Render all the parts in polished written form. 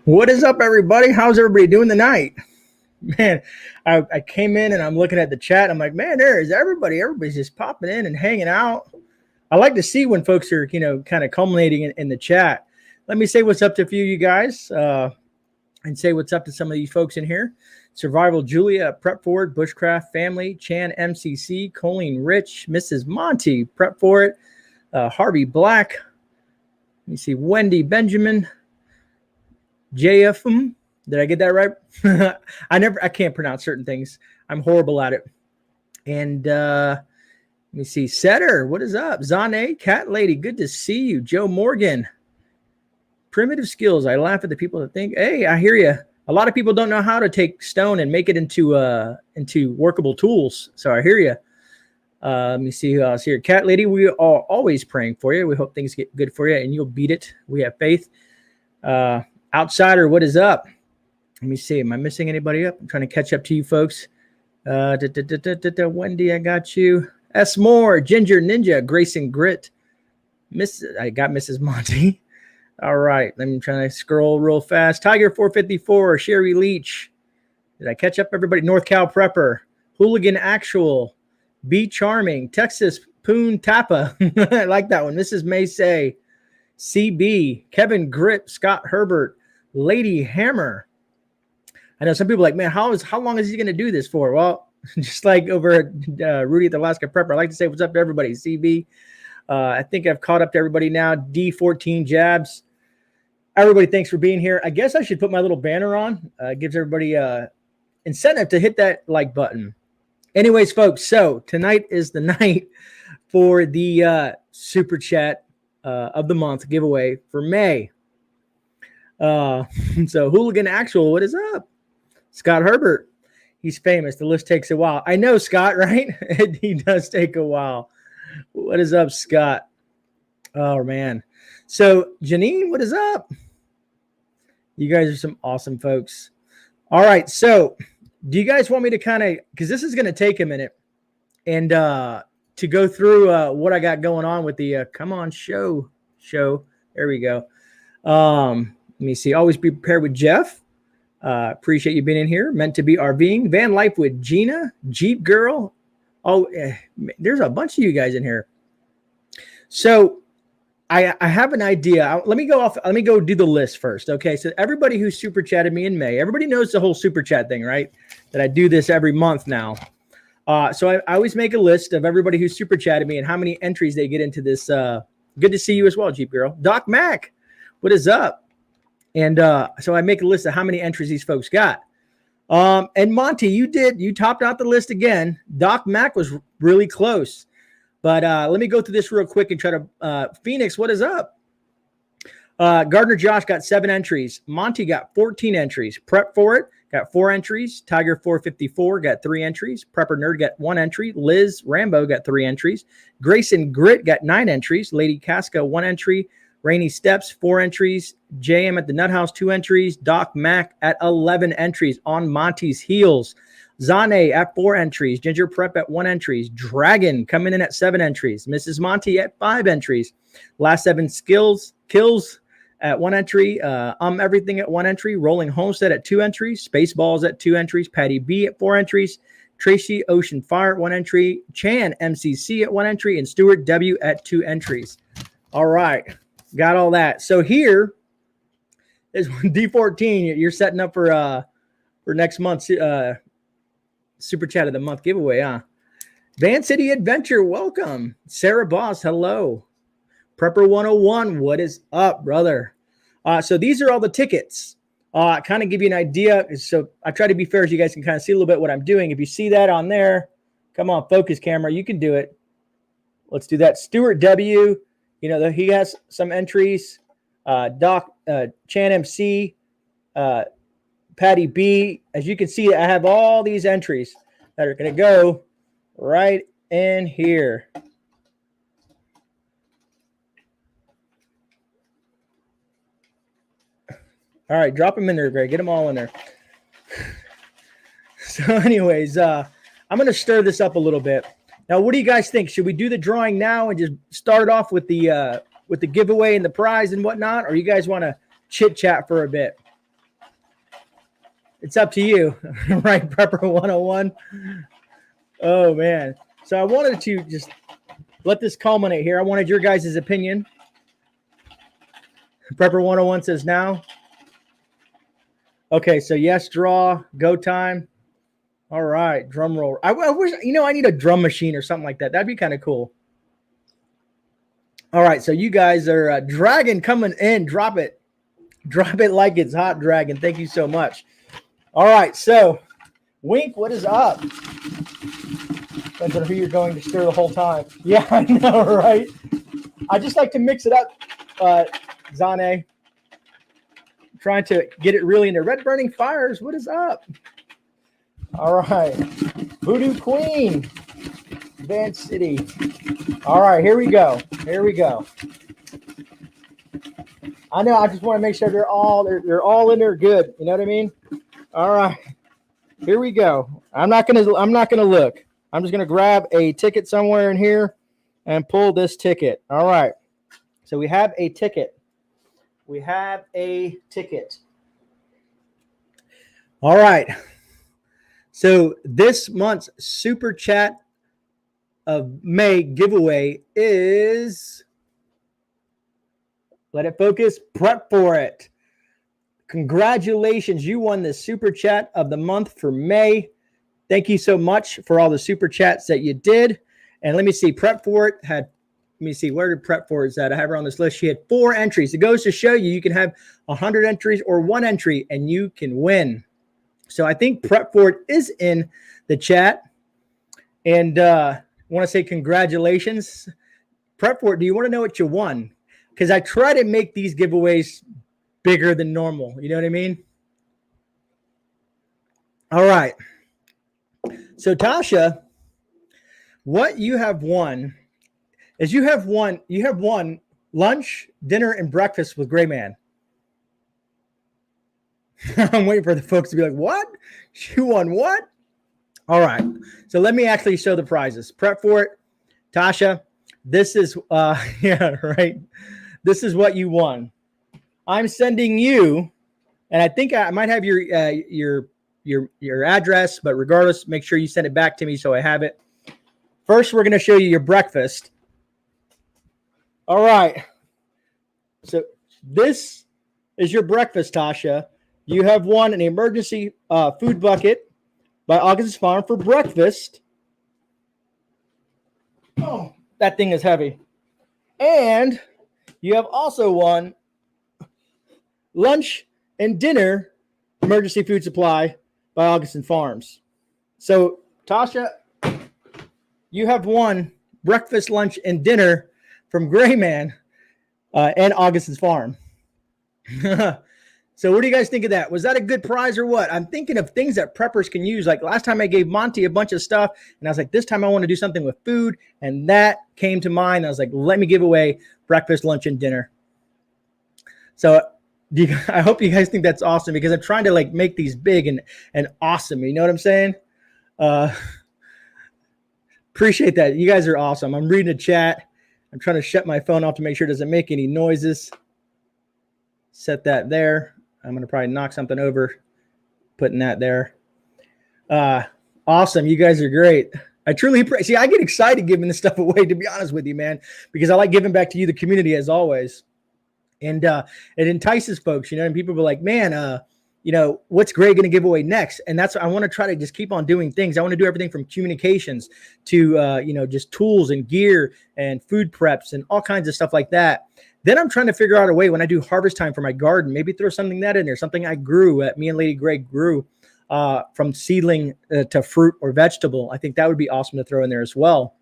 What is up, everybody? How's everybody doing tonight? Man, I came in and I'm looking at the chat. I'm like, man, there is everybody. Everybody's just popping in and hanging out. I like to see when folks are, kind of culminating in the chat. Let me say what's up to a few of you guys and say what's up to some of you folks in here. Survival Julia, Prep For It, Bushcraft Family, Chan MCC, Colleen Rich, Mrs. Monty, Prep For It, Harvey Black. Let me see, Wendy Benjamin, JFM. Did I get that right? I can't pronounce certain things. I'm horrible at it. And let me see, Setter, what is up? Zane, Cat Lady, good to see you. Joe Morgan, Primitive Skills. I laugh at the people that think, hey, I hear you. A lot of people don't know how to take stone and make it into workable tools. So I hear you. Let me see who else here. Cat Lady, we are always praying for you. We hope things get good for you and you'll beat it. We have faith. Outsider, what is up? Let me see. Am I missing anybody up? I'm trying to catch up to you folks. Wendy, I got you. S. Moore, Ginger Ninja, Grace and Grit. I got Mrs. Monty. All right. Let me try to scroll real fast. Tiger 454, Sherry Leach. Did I catch up everybody? North Cal Prepper. Hooligan Actual. Be Charming. Texas Poon Tappa. I like that one. Mrs. Maysay. CB. Kevin Grip. Scott Herbert. Lady Hammer. I know some people are like, man, how long is he going to do this for? Well, just like over at Rudy at the Alaska Prepper, I like to say what's up to everybody. CB. I think I've caught up to everybody now. D14 Jabs. Everybody, thanks for being here. I guess I should put my little banner on. Gives everybody incentive to hit that like button. Anyways, folks, so tonight is the night for the Super Chat of the Month giveaway for May. So Hooligan Actual, what is up? Scott Herbert, he's famous. The list takes a while. I know, Scott, right? He does take a while. What is up, Scott? Oh, man. So, Janine, what is up? You guys are some awesome folks. All right. So, do you guys want me to kind of, because this is going to take a minute, and to go through what I got going on with the Come On show. There we go. Let me see. Always be prepared with Jeff. Appreciate you being in here. Meant to be RVing. Van Life with Gina. Jeep Girl. Oh, there's a bunch of you guys in here. So I have an idea. Let me go do the list first. Okay. So everybody who super chatted me in May, everybody knows the whole super chat thing, right? That I do this every month now. So I always make a list of everybody who super chatted me and how many entries they get into this. Good to see you as well, Jeep Girl. Doc Mac, what is up? And so I make a list of how many entries these folks got. And Monty, you topped out the list again. Doc Mac was really close. But let me go through this real quick and try to Phoenix, what is up? Gardner Josh got 7 entries. Monty got 14 entries. Prep For It got 4 entries. Tiger 454 got 3 entries. Prepper Nerd got 1 entry. Liz Rambo got 3 entries. Grayson Grit got 9 entries. Lady Casca 1 entry. Rainy Steps 4 entries. JM at the Nut House 2 entries. Doc Mac at 11 entries on Monty's heels. Zane at 4 entries. Ginger Prep at 1 entries. Dragon coming in at 7 entries. Mrs. Monty at 5 entries. Last 7 kills at 1 entry. Everything at 1 entry. Rolling Homestead at 2 entries. Spaceballs at 2 entries. Patty B at 4 entries. Tracy Ocean Fire at 1 entry. Chan MCC at 1 entry. And Stuart W at 2 entries. All right. Got all that. So here is D14. You're setting up for next month's Super Chat of the Month giveaway, huh? Van City Adventure, welcome. Sarah Boss, hello. Prepper 101, what is up, brother? So these are all the tickets. Kind of give you an idea. So I try to be fair so you guys can kind of see a little bit what I'm doing. If you see that on there, come on, focus camera. You can do it. Let's do that. Stuart W., he has some entries. Doc, Chan MC, Patty B. As you can see, I have all these entries that are going to go right in here. All right, drop them in there, Greg. Get them all in there. So anyways, I'm going to stir this up a little bit. Now, what do you guys think? Should we do the drawing now and just start off with the giveaway and the prize and whatnot, or you guys want to chit chat for a bit? It's up to you. Right, Prepper 101. Oh, man. So I wanted to just let this culminate here. I wanted your guys' opinion. Prepper 101 says now. Okay, so yes, draw, go time. All right, drum roll. I wish, I need a drum machine or something like that. That'd be kind of cool. All right, so you guys are Dragon coming in. Drop it. Drop it like it's hot, Dragon. Thank you so much. All right, so Wink, what is up? Depends on who you're going to stir the whole time. Yeah, I know, right? I just like to mix it up, Zane. Trying to get it really into Red Burning Fires. What is up? All right. Voodoo Queen. Van City. All right, here we go. Here we go. I know, I just want to make sure they're all in there good. You know what I mean? All right. Here we go. I'm not gonna look. I'm just gonna grab a ticket somewhere in here and pull this ticket. All right. So we have a ticket. We have a ticket. All right. So this month's Super Chat of May giveaway is, let it focus, prep for it. Congratulations. You won the Super Chat of the month for May. Thank you so much for all the Super Chats that you did. And let me see, prep for it had, let me see, where did prep for it at? I have her on this list. She had 4 entries. It goes to show you, you can have 100 entries or 1 entry and you can win. So I think prep for it is in the chat. And I want to say congratulations. Prep for it, do you want to know what you won? Because I try to make these giveaways bigger than normal. You know what I mean? All right. So Tasha, what you have won is you have won lunch, dinner, and breakfast with GreyMan. I'm waiting for the folks to be like, what? You won what? All right. So let me actually show the prizes. Prep for it. Tasha, this is, yeah, right. This is what you won. I'm sending you, and I think I might have your address, but regardless, make sure you send it back to me so I have it. First, we're going to show you your breakfast. All right. So this is your breakfast, Tasha. You have won an emergency food bucket by August's Farm for breakfast. Oh, that thing is heavy. And you have also won lunch and dinner emergency food supply by Augustin Farms. So, Tasha, you have won breakfast, lunch, and dinner from GreyMan and Augustin's Farm. So what do you guys think of that? Was that a good prize or what? I'm thinking of things that preppers can use. Like last time I gave Monty a bunch of stuff, and I was like, this time I want to do something with food, and that came to mind. I was like, let me give away breakfast, lunch, and dinner. So I hope you guys think that's awesome because I'm trying to like make these big and awesome. You know what I'm saying? Appreciate that. You guys are awesome. I'm reading the chat. I'm trying to shut my phone off to make sure it doesn't make any noises. Set that there. I'm going to probably knock something over, putting that there. Awesome. You guys are great. I truly appreciate. See, I get excited giving this stuff away, to be honest with you, man, because I like giving back to you, the community, as always. And it entices folks, and people be like, man, what's Grey going to give away next? And that's, I want to try to just keep on doing things. I want to do everything from communications to, just tools and gear and food preps and all kinds of stuff like that. Then I'm trying to figure out a way when I do harvest time for my garden, maybe throw something that in there, something I grew, me and Lady Grey grew from seedling to fruit or vegetable. I think that would be awesome to throw in there as well.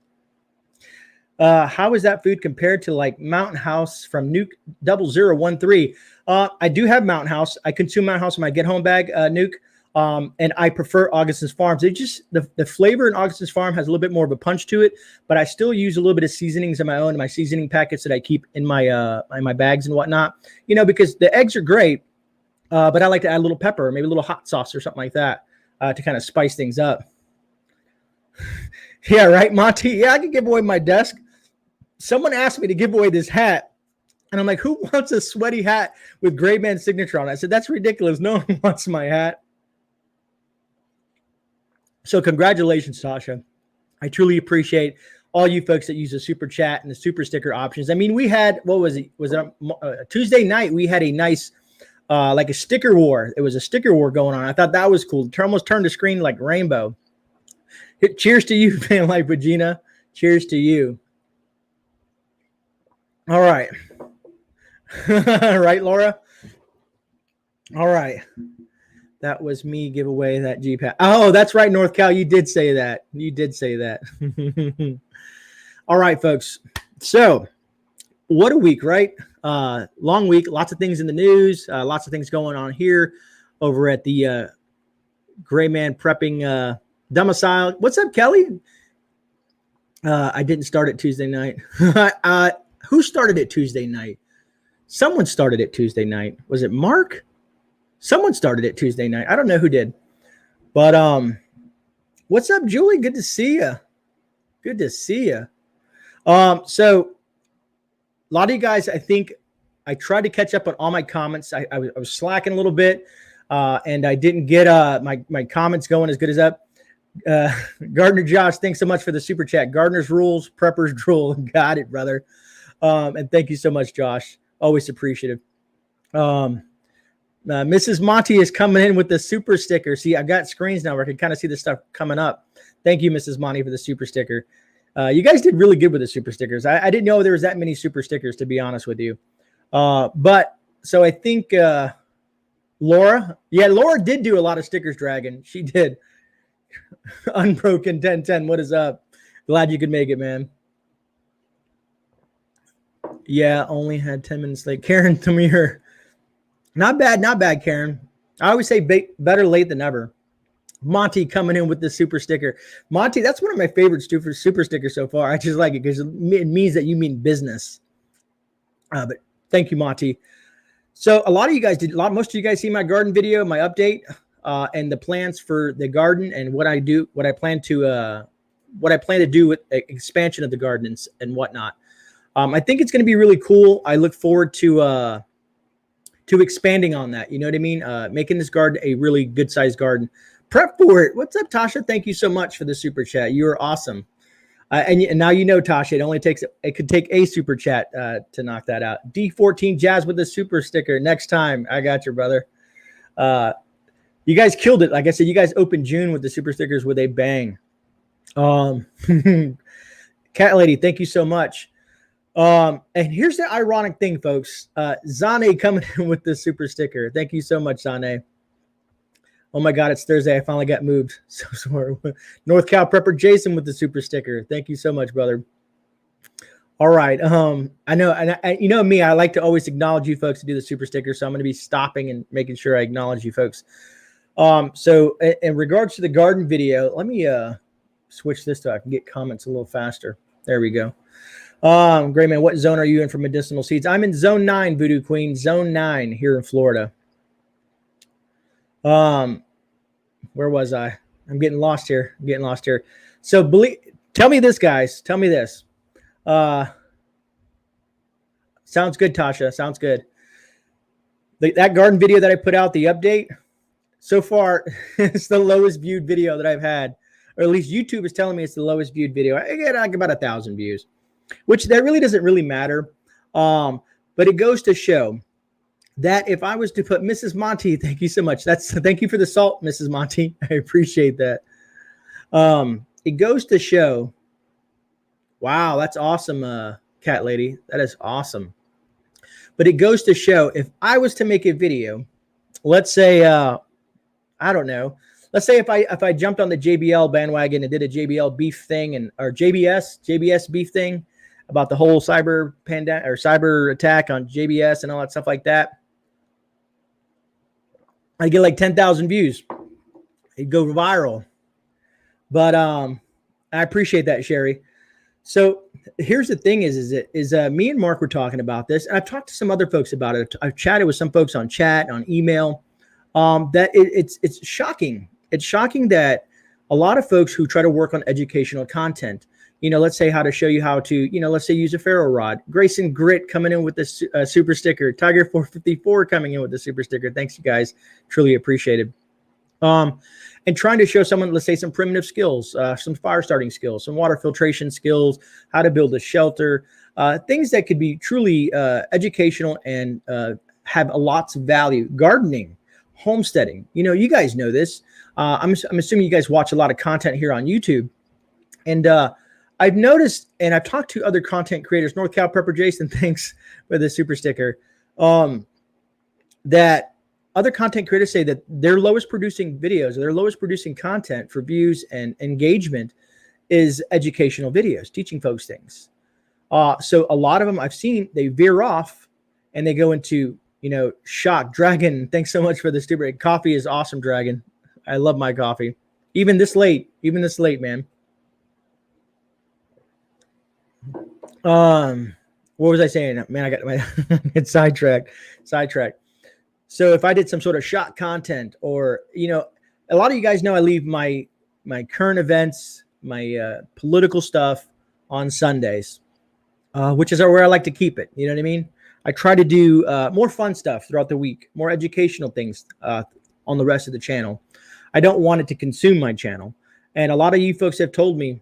How is that food compared to like Mountain House from Nuke 0013? I do have Mountain House. I consume Mountain House in my get home bag, Nuke. And I prefer Augustin's Farms. It just, the flavor in Augustin's Farm has a little bit more of a punch to it, but I still use a little bit of seasonings of my own, my seasoning packets that I keep in my bags and whatnot, because the eggs are great. But I like to add a little pepper, maybe a little hot sauce or something like that, to kind of spice things up. Yeah, right, Monty. Yeah, I can give away my desk. Someone asked me to give away this hat, and I'm like, who wants a sweaty hat with GreyMan's signature on it? I said, that's ridiculous. No one wants my hat. So congratulations, Tasha. I truly appreciate all you folks that use the super chat and the super sticker options. I mean, we had, what was it? Was it Tuesday night? We had a nice, like a sticker war. It was a sticker war going on. I thought that was cool. It almost turned the screen like rainbow. Cheers to you, Fan Life Regina. Cheers to you. All right. Right, Laura? All right. That was me give away that G-Pad. Oh, that's right, North Cal. You did say that. You did say that. All right, folks. So what a week, right? Long week. Lots of things in the news. Lots of things going on here over at the GreyMan Prepping domicile. What's up, Kelly? I didn't start it Tuesday night. Who started it Tuesday night? Someone started it Tuesday night. Was it Mark? Someone started it Tuesday night. I don't know who did. But what's up, Julie? Good to see you. Good to see you. So a lot of you guys, I think I tried to catch up on all my comments. I was slacking a little bit, and I didn't get my comments going as good as that. Gardner Josh, thanks so much for the super chat. Gardner's rules, preppers drool. Got it, brother. And thank you so much, Josh. Always appreciative. Mrs. Monty is coming in with the super sticker. See, I've got screens now where I can kind of see the stuff coming up. Thank you, Mrs. Monty, for the super sticker. You guys did really good with the super stickers. I didn't know there was that many super stickers, to be honest with you. But so I think Laura, Laura did do a lot of stickers, Dragon. She did. Unbroken 1010. What is up? Glad you could make it, man. Yeah, only had 10 minutes late. Karen Tamir. Not bad, Karen. I always say better late than never. Monty coming in with the super sticker. Monty, that's one of my favorite super stickers so far. I just like it because it means that you mean business. But thank you, Monty. So a lot of you guys did. Most of you guys see my garden video, my update, and the plans for the garden and what I plan to do with expansion of the garden and whatnot. I think it's going to be really cool. I look forward to expanding on that. You know what I mean? Making this garden a really good sized garden. Prep for it. What's up, Tasha? Thank you so much for the super chat. You are awesome. And now you know, Tasha, it could take a super chat to knock that out. D14 Jazz with the super sticker. Next time. I got you, brother. You guys killed it. Like I said, you guys opened June with the super stickers with a bang. Cat Lady, thank you so much. And here's the ironic thing, folks. Zane coming in with the super sticker. Thank you so much, Zane. Oh my God, it's Thursday. I finally got moved. So sorry. North Cal Prepper Jason with the super sticker. Thank you so much, brother. All right. I know, and you know me, I like to always acknowledge you folks to do the super sticker. So I'm going to be stopping and making sure I acknowledge you folks. So in regards to the garden video, let me switch this so I can get comments a little faster. There we go. GreyMan, what zone are you in for medicinal seeds? I'm in zone 9, Voodoo Queen, zone 9 here in Florida. Where was I? I'm getting lost here. So tell me this, guys. Tell me this. Sounds good, Tasha. Sounds good. That garden video that I put out, the update, so far, it's the lowest viewed video that I've had. Or at least YouTube is telling me it's the lowest viewed video. I get like about 1,000 views. Which that really doesn't really matter. But it goes to show that if I was to put Mrs. Monty, thank you so much. Thank you for the salt, Mrs. Monty. I appreciate that. It goes to show. Wow, that's awesome, Cat Lady. That is awesome. But it goes to show if I was to make a video, let's say, I don't know. Let's say if I jumped on the JBL bandwagon and did a JBL beef thing or JBS beef thing about the whole cyber pandemic or cyber attack on JBS and all that stuff like that, I get like 10,000 views. It'd go viral. But I appreciate that, Sherry. So here's the thing is me and Mark were talking about this, and I've talked to some other folks about it. I've chatted with some folks on chat, on email, that it's shocking. It's shocking that a lot of folks who try to work on educational content, let's say how to show you how to, let's say use a ferro rod. Grayson Grit coming in with this super sticker. Tiger 454 coming in with the super sticker. Thanks, you guys. Truly appreciated. And trying to show someone, let's say, some primitive skills, some fire starting skills, some water filtration skills, how to build a shelter, things that could be truly educational and have lots of value. Gardening, homesteading. You know, you guys know this. I'm assuming you guys watch a lot of content here on YouTube. And I've noticed, and I've talked to other content creators, North Cal Prepper Jason, thanks for the super sticker, that other content creators say that their lowest producing videos, or their lowest producing content for views and engagement is educational videos, teaching folks things. So a lot of them I've seen, they veer off and they go into, you know, shock. Dragon, thanks so much for the stupid coffee is awesome, Dragon. I love my coffee. Even this late, man. What was I saying? Man, I got my get sidetracked. So if I did some sort of shot content, or, you know, a lot of you guys know I leave my current events, my political stuff on Sundays, which is where I like to keep it. You know what I mean? I try to do more fun stuff throughout the week, more educational things on the rest of the channel. I don't want it to consume my channel. And a lot of you folks have told me,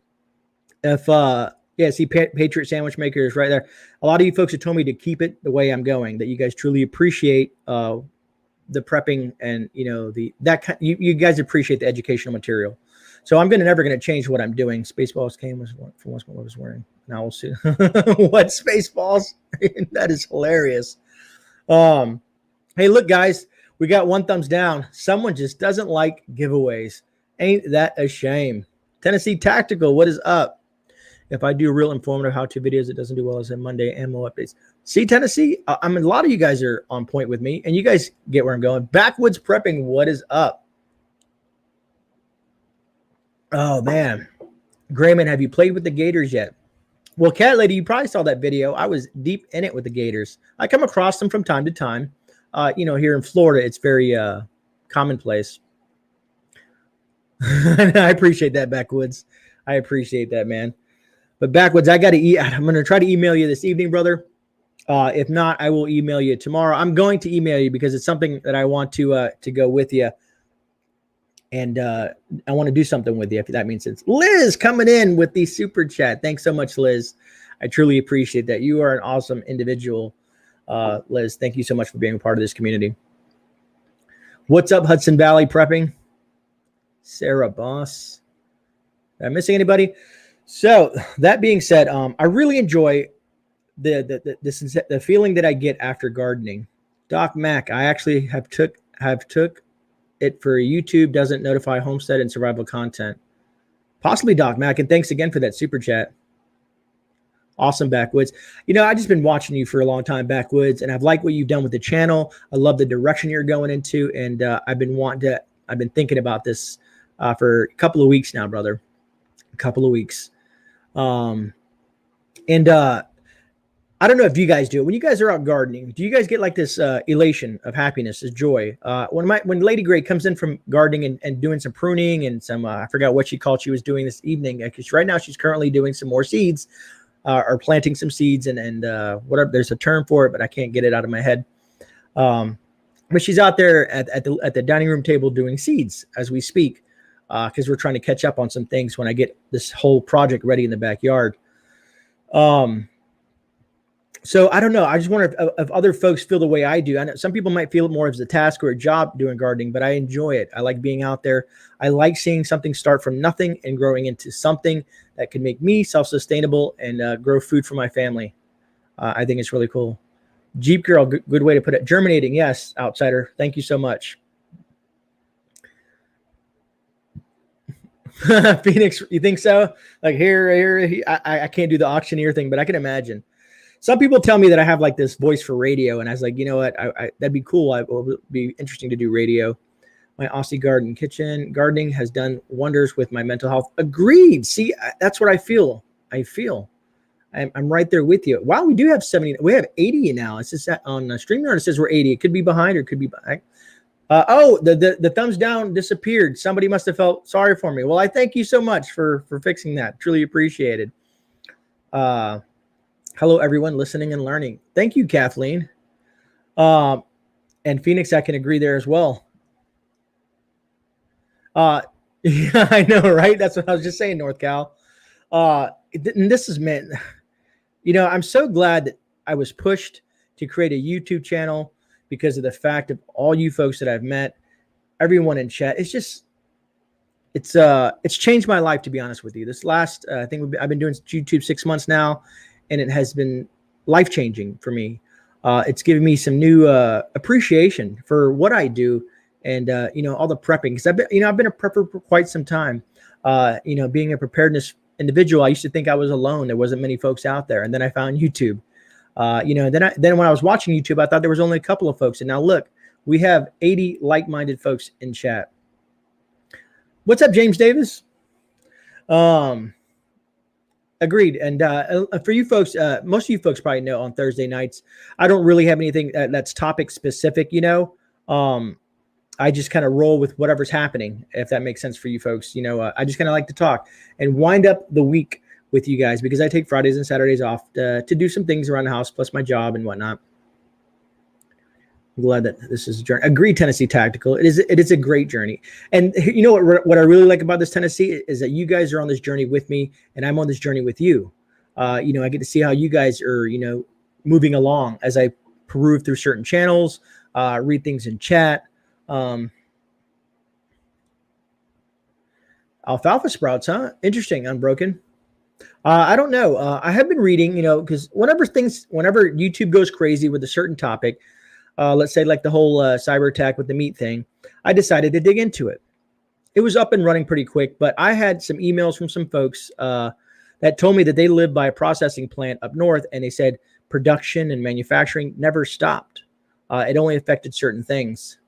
if yeah, see, Patriot Sandwich Maker is right there. A lot of you folks have told me to keep it the way I'm going, that you guys truly appreciate the prepping, and, you know, you guys appreciate the educational material. So I'm never going to change what I'm doing. Spaceballs came from what I was wearing. Now we'll see. What Spaceballs? That is hilarious. Hey, look, guys, we got one thumbs down. Someone just doesn't like giveaways. Ain't that a shame? Tennessee Tactical, what is up? If I do real informative how-to videos, it doesn't do well as in Monday ammo updates. See, Tennessee, I mean, a lot of you guys are on point with me, and you guys get where I'm going. Backwoods Prepping, what is up? Oh, man. GreyMan, have you played with the gators yet? Well, Cat Lady, you probably saw that video. I was deep in it with the gators. I come across them from time to time. You know, here in Florida, it's very commonplace. I appreciate that, Backwoods. I appreciate that, man. But Backwoods, I'm going to try to email you this evening, brother. If not, I will email you tomorrow. I'm going to email you because it's something that I want to go with you. And I want to do something with you, if that means sense. Liz coming in with the super chat. Thanks so much, Liz. I truly appreciate that. You are an awesome individual, Liz. Thank you so much for being a part of this community. What's up, Hudson Valley Prepping? Sarah Boss. Am I missing anybody? So that being said, I really enjoy the feeling that I get after gardening. Doc Mac, I actually have took it for YouTube, doesn't notify homestead and survival content. Possibly Doc Mac, and thanks again for that super chat. Awesome, Backwoods. You know, I've just been watching you for a long time, Backwoods, and I've liked what you've done with the channel. I love the direction you're going into, and I've been thinking about this for a couple of weeks now, brother. A couple of weeks. I don't know if you guys do it. When you guys are out gardening, do you guys get like this elation of happiness, this joy? When Lady Grey comes in from gardening and doing some pruning and some, I forgot what she called she was doing this evening, because right now she's currently doing some more seeds, or planting some seeds and whatever. There's a term for it, but I can't get it out of my head. But she's out there at the dining room table doing seeds as we speak, because we're trying to catch up on some things when I get this whole project ready in the backyard. So I don't know. I just wonder if other folks feel the way I do. I know some people might feel it more as a task or a job doing gardening, but I enjoy it. I like being out there. I like seeing something start from nothing and growing into something that can make me self-sustainable and grow food for my family. I think it's really cool. Jeep Girl, good way to put it. Germinating, yes, outsider. Thank you so much. Phoenix, you think so? Like here, I can't do the auctioneer thing, but I can imagine. Some people tell me that I have like this voice for radio, and I was like, you know what? That'd be cool. It would be interesting to do radio. My Aussie garden kitchen gardening has done wonders with my mental health. Agreed. See, that's what I feel. I'm right there with you. Wow, we do have 70. We have 80 now. It's just on StreamYard. It says we're 80. It could be behind or it could be behind. Oh, the thumbs down disappeared. Somebody must have felt sorry for me. Well, I thank you so much for fixing that. Truly appreciated. Hello, everyone listening and learning. Thank you, Kathleen. And Phoenix, I can agree there as well. Yeah, I know, right? That's what I was just saying, North Cal. And this is meant, I'm so glad that I was pushed to create a YouTube channel because of the fact of all you folks that I've met, everyone in chat. It's changed my life, to be honest with you. This last, I think I've been doing YouTube 6 months now, and it has been life changing for me. It's given me some new appreciation for what I do, and all the prepping, because I've been a prepper for quite some time. Being a preparedness individual, I used to think I was alone. There wasn't many folks out there, and then I found YouTube. Then when I was watching YouTube, I thought there was only a couple of folks, and now look, we have 80 like-minded folks in chat. What's up, James Davis? Agreed. And for you folks, most of you folks probably know on Thursday nights, I don't really have anything that's topic specific. I just kind of roll with whatever's happening, if that makes sense for you folks. I just kind of like to talk and wind up the week with you guys, because I take Fridays and Saturdays off to do some things around the house, plus my job and whatnot. I'm glad that this is a journey. Agree, Tennessee Tactical. It is a great journey. And what I really like about this, Tennessee, is that you guys are on this journey with me, and I'm on this journey with you. I get to see how you guys are, moving along as I peruse through certain channels, read things in chat. Alfalfa sprouts, huh? Interesting. Unbroken. I don't know. I have been reading, because whenever YouTube goes crazy with a certain topic, let's say like the whole cyber attack with the meat thing, I decided to dig into it. It was up and running pretty quick, but I had some emails from some folks that told me that they live by a processing plant up north, and they said production and manufacturing never stopped. It only affected certain things.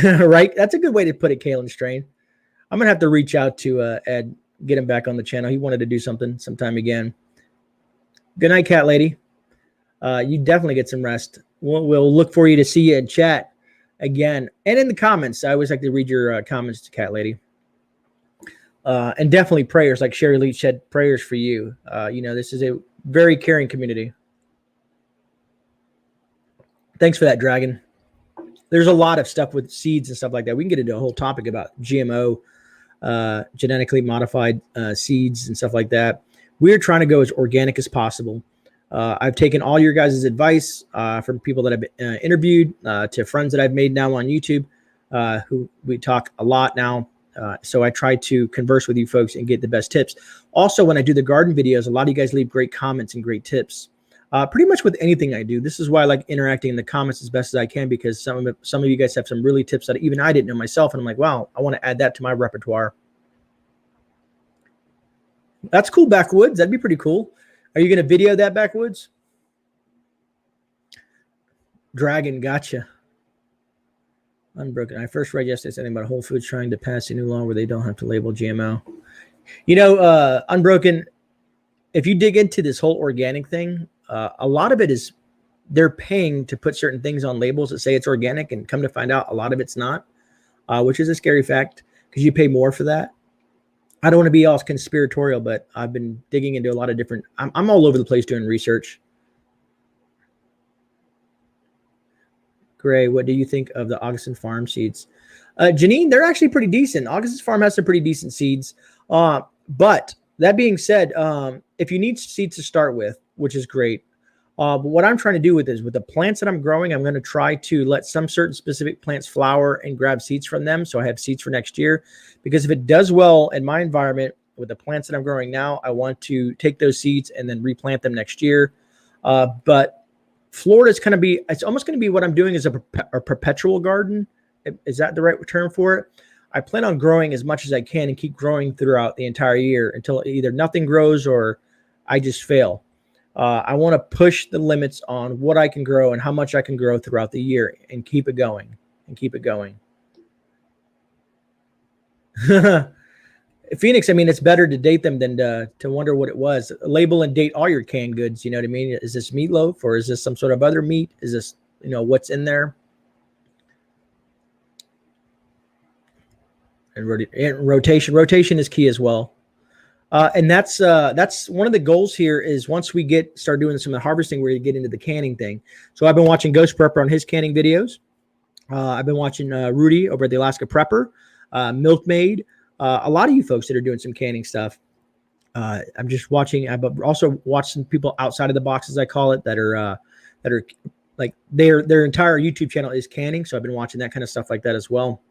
Right? That's a good way to put it, Kalen Strain. I'm going to have to reach out to Ed, get him back on the channel. He wanted to do something sometime again. Good night, cat lady. You definitely get some rest. We'll look for you to see you in chat again. And in the comments, I always like to read your comments to cat lady. And definitely prayers, like Sherry Leach said, prayers for you. This is a very caring community. Thanks for that, Dragon. There's a lot of stuff with seeds and stuff like that. We can get into a whole topic about GMO, genetically modified seeds and stuff like that. We're trying to go as organic as possible. I've taken all your guys' advice from people that I've interviewed to friends that I've made now on YouTube, who we talk a lot now. So I try to converse with you folks and get the best tips. Also, when I do the garden videos, a lot of you guys leave great comments and great tips. Pretty much with anything I do. This is why I like interacting in the comments as best as I can, because some of you guys have some really tips that even I didn't know myself. And I'm like, wow, I want to add that to my repertoire. That's cool, backwoods. That'd be pretty cool. Are you going to video that, backwoods? Dragon, gotcha. Unbroken. I first read yesterday something about Whole Foods trying to pass a new law where they don't have to label GMO. Unbroken, if you dig into this whole organic thing, a lot of it is they're paying to put certain things on labels that say it's organic, and come to find out a lot of it's not, which is a scary fact because you pay more for that. I don't want to be all conspiratorial, but I've been digging into a lot of different, I'm all over the place doing research. Gray, what do you think of the Augustin Farm seeds? Janine, they're actually pretty decent. Augustin Farm has some pretty decent seeds. But that being said, if you need seeds to start with, which is great, but what I'm trying to do with the plants that I'm growing, I'm going to try to let some certain specific plants flower and grab seeds from them, so I have seeds for next year. Because if it does well in my environment with the plants that I'm growing now, I want to take those seeds and then replant them next year. But Florida's going to be, it's almost going to be what I'm doing is a perpetual garden. Is that the right term for it? I plan on growing as much as I can and keep growing throughout the entire year until either nothing grows or I just fail. I want to push the limits on what I can grow and how much I can grow throughout the year and keep it going and keep it going. Phoenix, I mean, it's better to date them than to wonder what it was. Label and date all your canned goods. You know what I mean? Is this meatloaf or is this some sort of other meat? Is this, what's in there? And rotation is key as well. And that's one of the goals here is once we start doing some of the harvesting, we're going to get into the canning thing. So I've been watching Ghost Prepper on his canning videos. I've been watching Rudy over at the Alaska Prepper, Milkmaid, a lot of you folks that are doing some canning stuff. I'm just watching. I've also watched some people outside of the box, as I call it, that are like their entire YouTube channel is canning. So I've been watching that kind of stuff like that as well.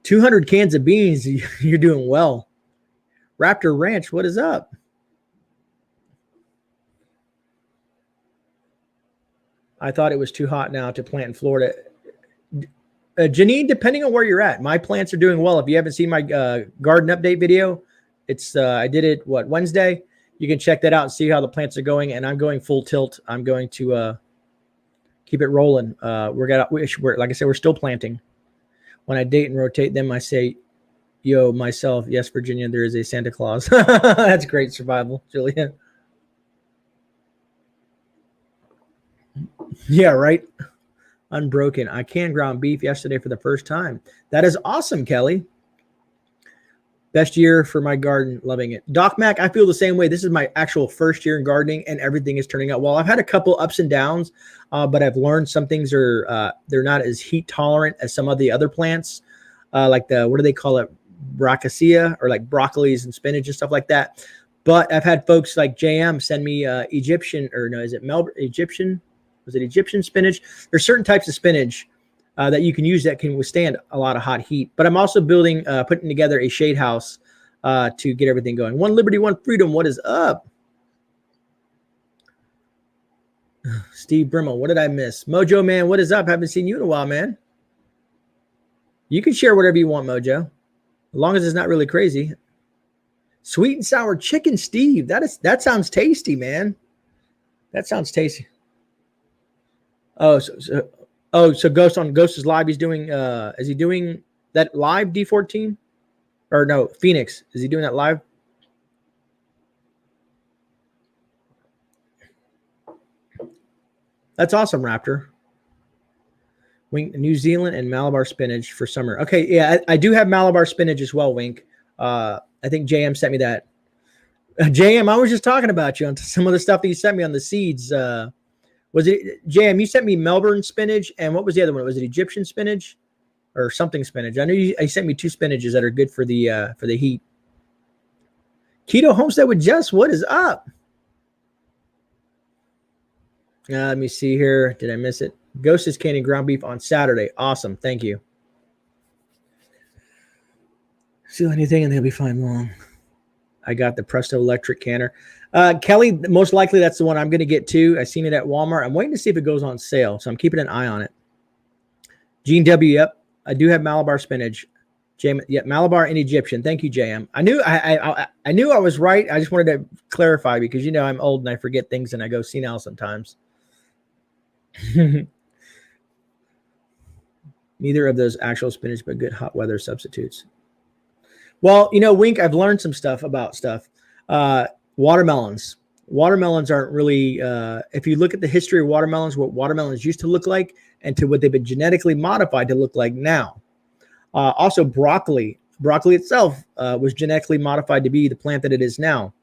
200 cans of beans. You're doing well. Raptor Ranch, what is up? I thought it was too hot now to plant in Florida. Janine, depending on where you're at, my plants are doing well. If you haven't seen my garden update video, it's I did it Wednesday. You can check that out and see how the plants are going. And I'm going full tilt. I'm going to keep it rolling. We're like I said, we're still planting. When I date and rotate them, I say, "Yo, myself, yes, Virginia, there is a Santa Claus." That's great survival, Julia. Yeah, right. Unbroken. I canned ground beef yesterday for the first time. That is awesome, Kelly. Best year for my garden. Loving it. Doc Mac, I feel the same way. This is my actual first year in gardening, and everything is turning out well. I've had a couple ups and downs, but I've learned some things are they're not as heat tolerant as some of the other plants, like what do they call it? Brassica, or like broccolis and spinach and stuff like that. But I've had folks like JM send me Egyptian, or no, is it Egyptian? Was it Egyptian spinach? There's certain types of spinach that you can use that can withstand a lot of hot heat. But I'm also putting together a shade house to get everything going. One Liberty, one Freedom. What is up? Steve Brimmel, what did I miss? Mojo Man, what is up? Haven't seen you in a while, man. You can share whatever you want, Mojo, as long as it's not really crazy. Sweet and sour chicken, Steve. That sounds tasty, man. That sounds tasty. Oh, so Ghost is live. He's doing. Is he doing that live D14? Or no, Phoenix. Is he doing that live? That's awesome, Raptor. Wink, New Zealand and Malabar spinach for summer. Okay, yeah, I do have Malabar spinach as well, Wink. I think JM sent me that. JM, I was just talking about you on some of the stuff that you sent me on the seeds. Was it JM? You sent me Melbourne spinach, and what was the other one? Was it Egyptian spinach or something spinach? I know you sent me 2 spinaches that are good for the heat. Keto Homestead with Jess, what is up? Let me see here. Did I miss it? Ghost is canning ground beef on Saturday. Awesome. Thank you. Seal anything and they'll be fine long. I got the Presto electric canner. Kelly, most likely that's the one I'm going to get too. I seen it at Walmart. I'm waiting to see if it goes on sale, so I'm keeping an eye on it. Gene W, yep. I do have Malabar spinach. JM, yep, Malabar and Egyptian. Thank you, JM. I knew I was right. I just wanted to clarify because I'm old and I forget things and I go senile sometimes. Neither of those actual spinach, but good hot weather substitutes. Well, Wink, I've learned some stuff about stuff. Watermelons. Watermelons aren't really, if you look at the history of watermelons, what watermelons used to look like and to what they've been genetically modified to look like now. Also, broccoli. Broccoli itself was genetically modified to be the plant that it is now.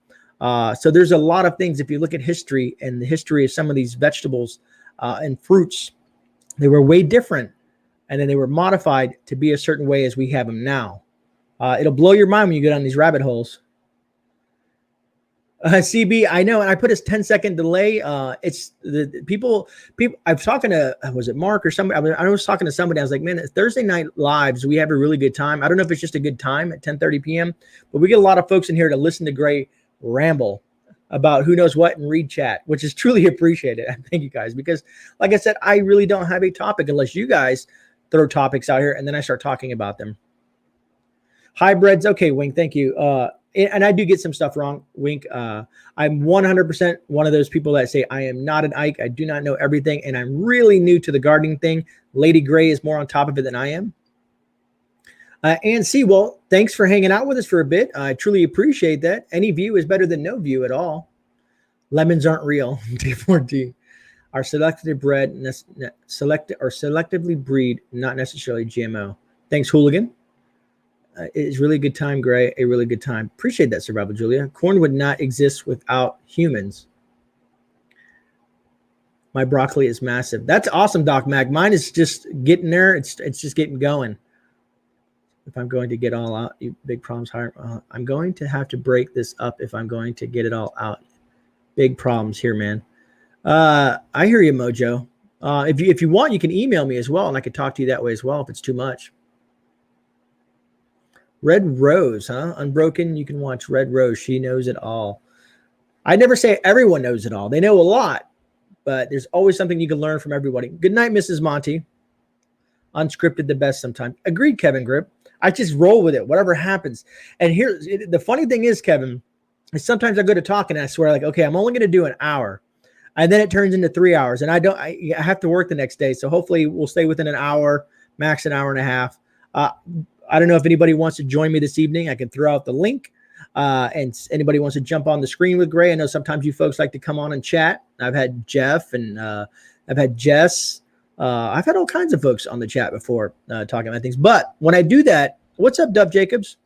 So there's a lot of things. If you look at history and the history of some of these vegetables and fruits, they were way different. And then they were modified to be a certain way as we have them now. It'll blow your mind when you go down these rabbit holes. CB, I know, and I put a 10-second delay. It's the people. I was talking to, was it Mark or somebody? I was talking to somebody. I was like, man, Thursday night lives, we have a really good time. I don't know if it's just a good time at 10:30 p.m., but we get a lot of folks in here to listen to Grey ramble about who knows what and read chat, which is truly appreciated. Thank you guys, because like I said, I really don't have a topic unless you guys throw topics out here and then I start talking about them. Hybrids. Okay, Wink, thank you. And I do get some stuff wrong, Wink. I'm 100% one of those people that say I am not an Ike. I do not know everything, and I'm really new to the gardening thing. Lady Grey is more on top of it than I am. And see, well, thanks for hanging out with us for a bit. I truly appreciate that. Any view is better than no view at all. Lemons aren't real. D4D. Are selectively bred, selectively breed, not necessarily GMO. Thanks, Hooligan. It's really a good time, Grey. A really good time. Appreciate that, Survival Julia. Corn would not exist without humans. My broccoli is massive. That's awesome, Doc Mag. Mine is just getting there. It's just getting going. If I'm going to get all out, you big problems. I'm going to have to break this up if I'm going to get it all out. Big problems here, man. I hear you, Mojo. If you want, you can email me as well, and I could talk to you that way as well if it's too much. Red Rose, huh? Unbroken. You can watch Red Rose. She knows it all. I never say everyone knows it all. They know a lot, but there's always something you can learn from everybody. Good night, Mrs. Monty. Unscripted the best sometimes. Agreed, Kevin Grip. I just roll with it, whatever happens. And here, the funny thing is, Kevin, is sometimes I go to talk and I swear, like, okay, I'm only going to do an hour. And then it turns into 3 hours. And I have to work the next day. So hopefully we'll stay within an hour, max an hour and a half. I don't know if anybody wants to join me this evening. I can throw out the link. And anybody wants to jump on the screen with Grey. I know sometimes you folks like to come on and chat. I've had Jeff and I've had Jess. I've had all kinds of folks on the chat before talking about things. But when I do that, what's up, Dub Jacobs?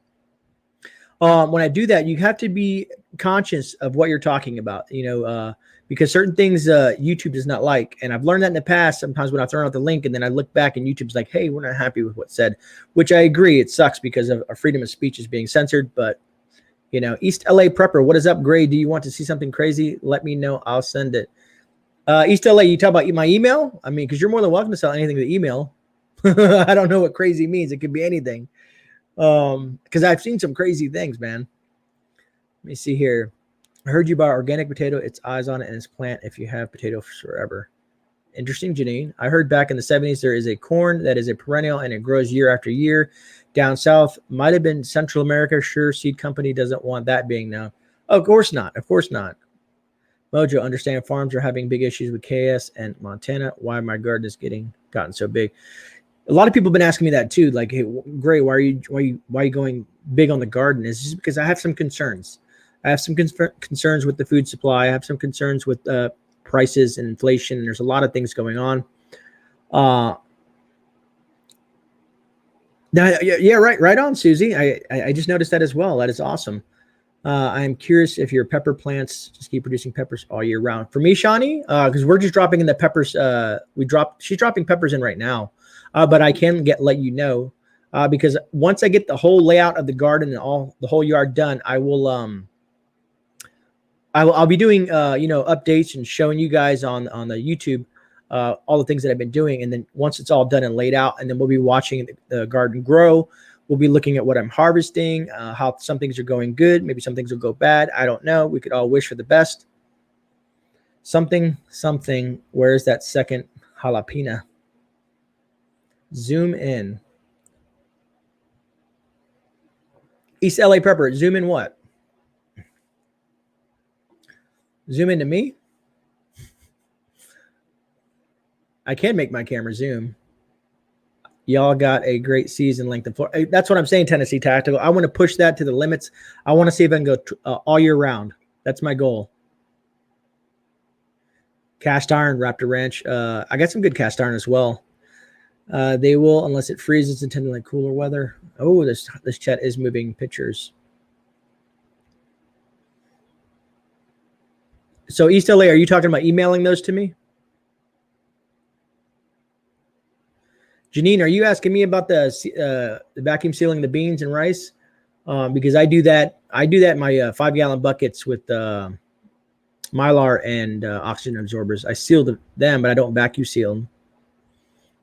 When I do that, you have to be conscious of what you're talking about, because certain things YouTube does not like. And I've learned that in the past. Sometimes when I throw out the link and then I look back and YouTube's like, hey, we're not happy with what's said, which I agree. It sucks because of our freedom of speech is being censored. But, East LA Prepper, what is up, Gray? Do you want to see something crazy? Let me know. I'll send it. East LA, you talk about my email? I mean, because you're more than welcome to sell anything to email. I don't know what crazy means. It could be anything. Because I've seen some crazy things, man. Let me see here. I heard you about organic potato. It's eyes on it and it's plant if you have potato forever. Interesting, Janine. I heard back in the 70s there is a corn that is a perennial and it grows year after year. Down south, might have been Central America. Sure, seed company doesn't want that being known. Oh, of course not. Of course not. Mojo, understand farms are having big issues with KS and Montana. Why my garden is gotten so big. A lot of people have been asking me that too. Like, hey, Gray, why are you going big on the garden? It's just because I have some concerns. I have some concerns with the food supply. I have some concerns with prices and inflation. And there's a lot of things going on. Yeah, right on, Susie. I just noticed that as well. That is awesome. I'm curious if your pepper plants just keep producing peppers all year round. For me, Shawnee, because we're just dropping in the peppers. She's dropping peppers in right now. But I can let you know because once I get the whole layout of the garden and the whole yard done, I will I'll be doing updates and showing you guys on the YouTube all the things that I've been doing. And then once it's all done and laid out, and then we'll be watching the garden grow. We'll be looking at what I'm harvesting, how some things are going good. Maybe some things will go bad. I don't know. We could all wish for the best. Something. Where's that second jalapeno? Zoom in. East LA Prepper. Zoom in what? Zoom into me? I can make my camera zoom. Y'all got a great season length of floor. That's what I'm saying, Tennessee Tactical. I want to push that to the limits. I want to see if I can go all year round. That's my goal. Cast iron, Raptor Ranch. I got some good cast iron as well. They will, unless it freezes, intended like cooler weather. Oh, this chat is moving pictures. So East LA, are you talking about emailing those to me? Janine, are you asking me about the vacuum sealing the beans and rice? Because I do that. I do that in my 5-gallon buckets with Mylar and oxygen absorbers. I seal them, but I don't vacuum seal them.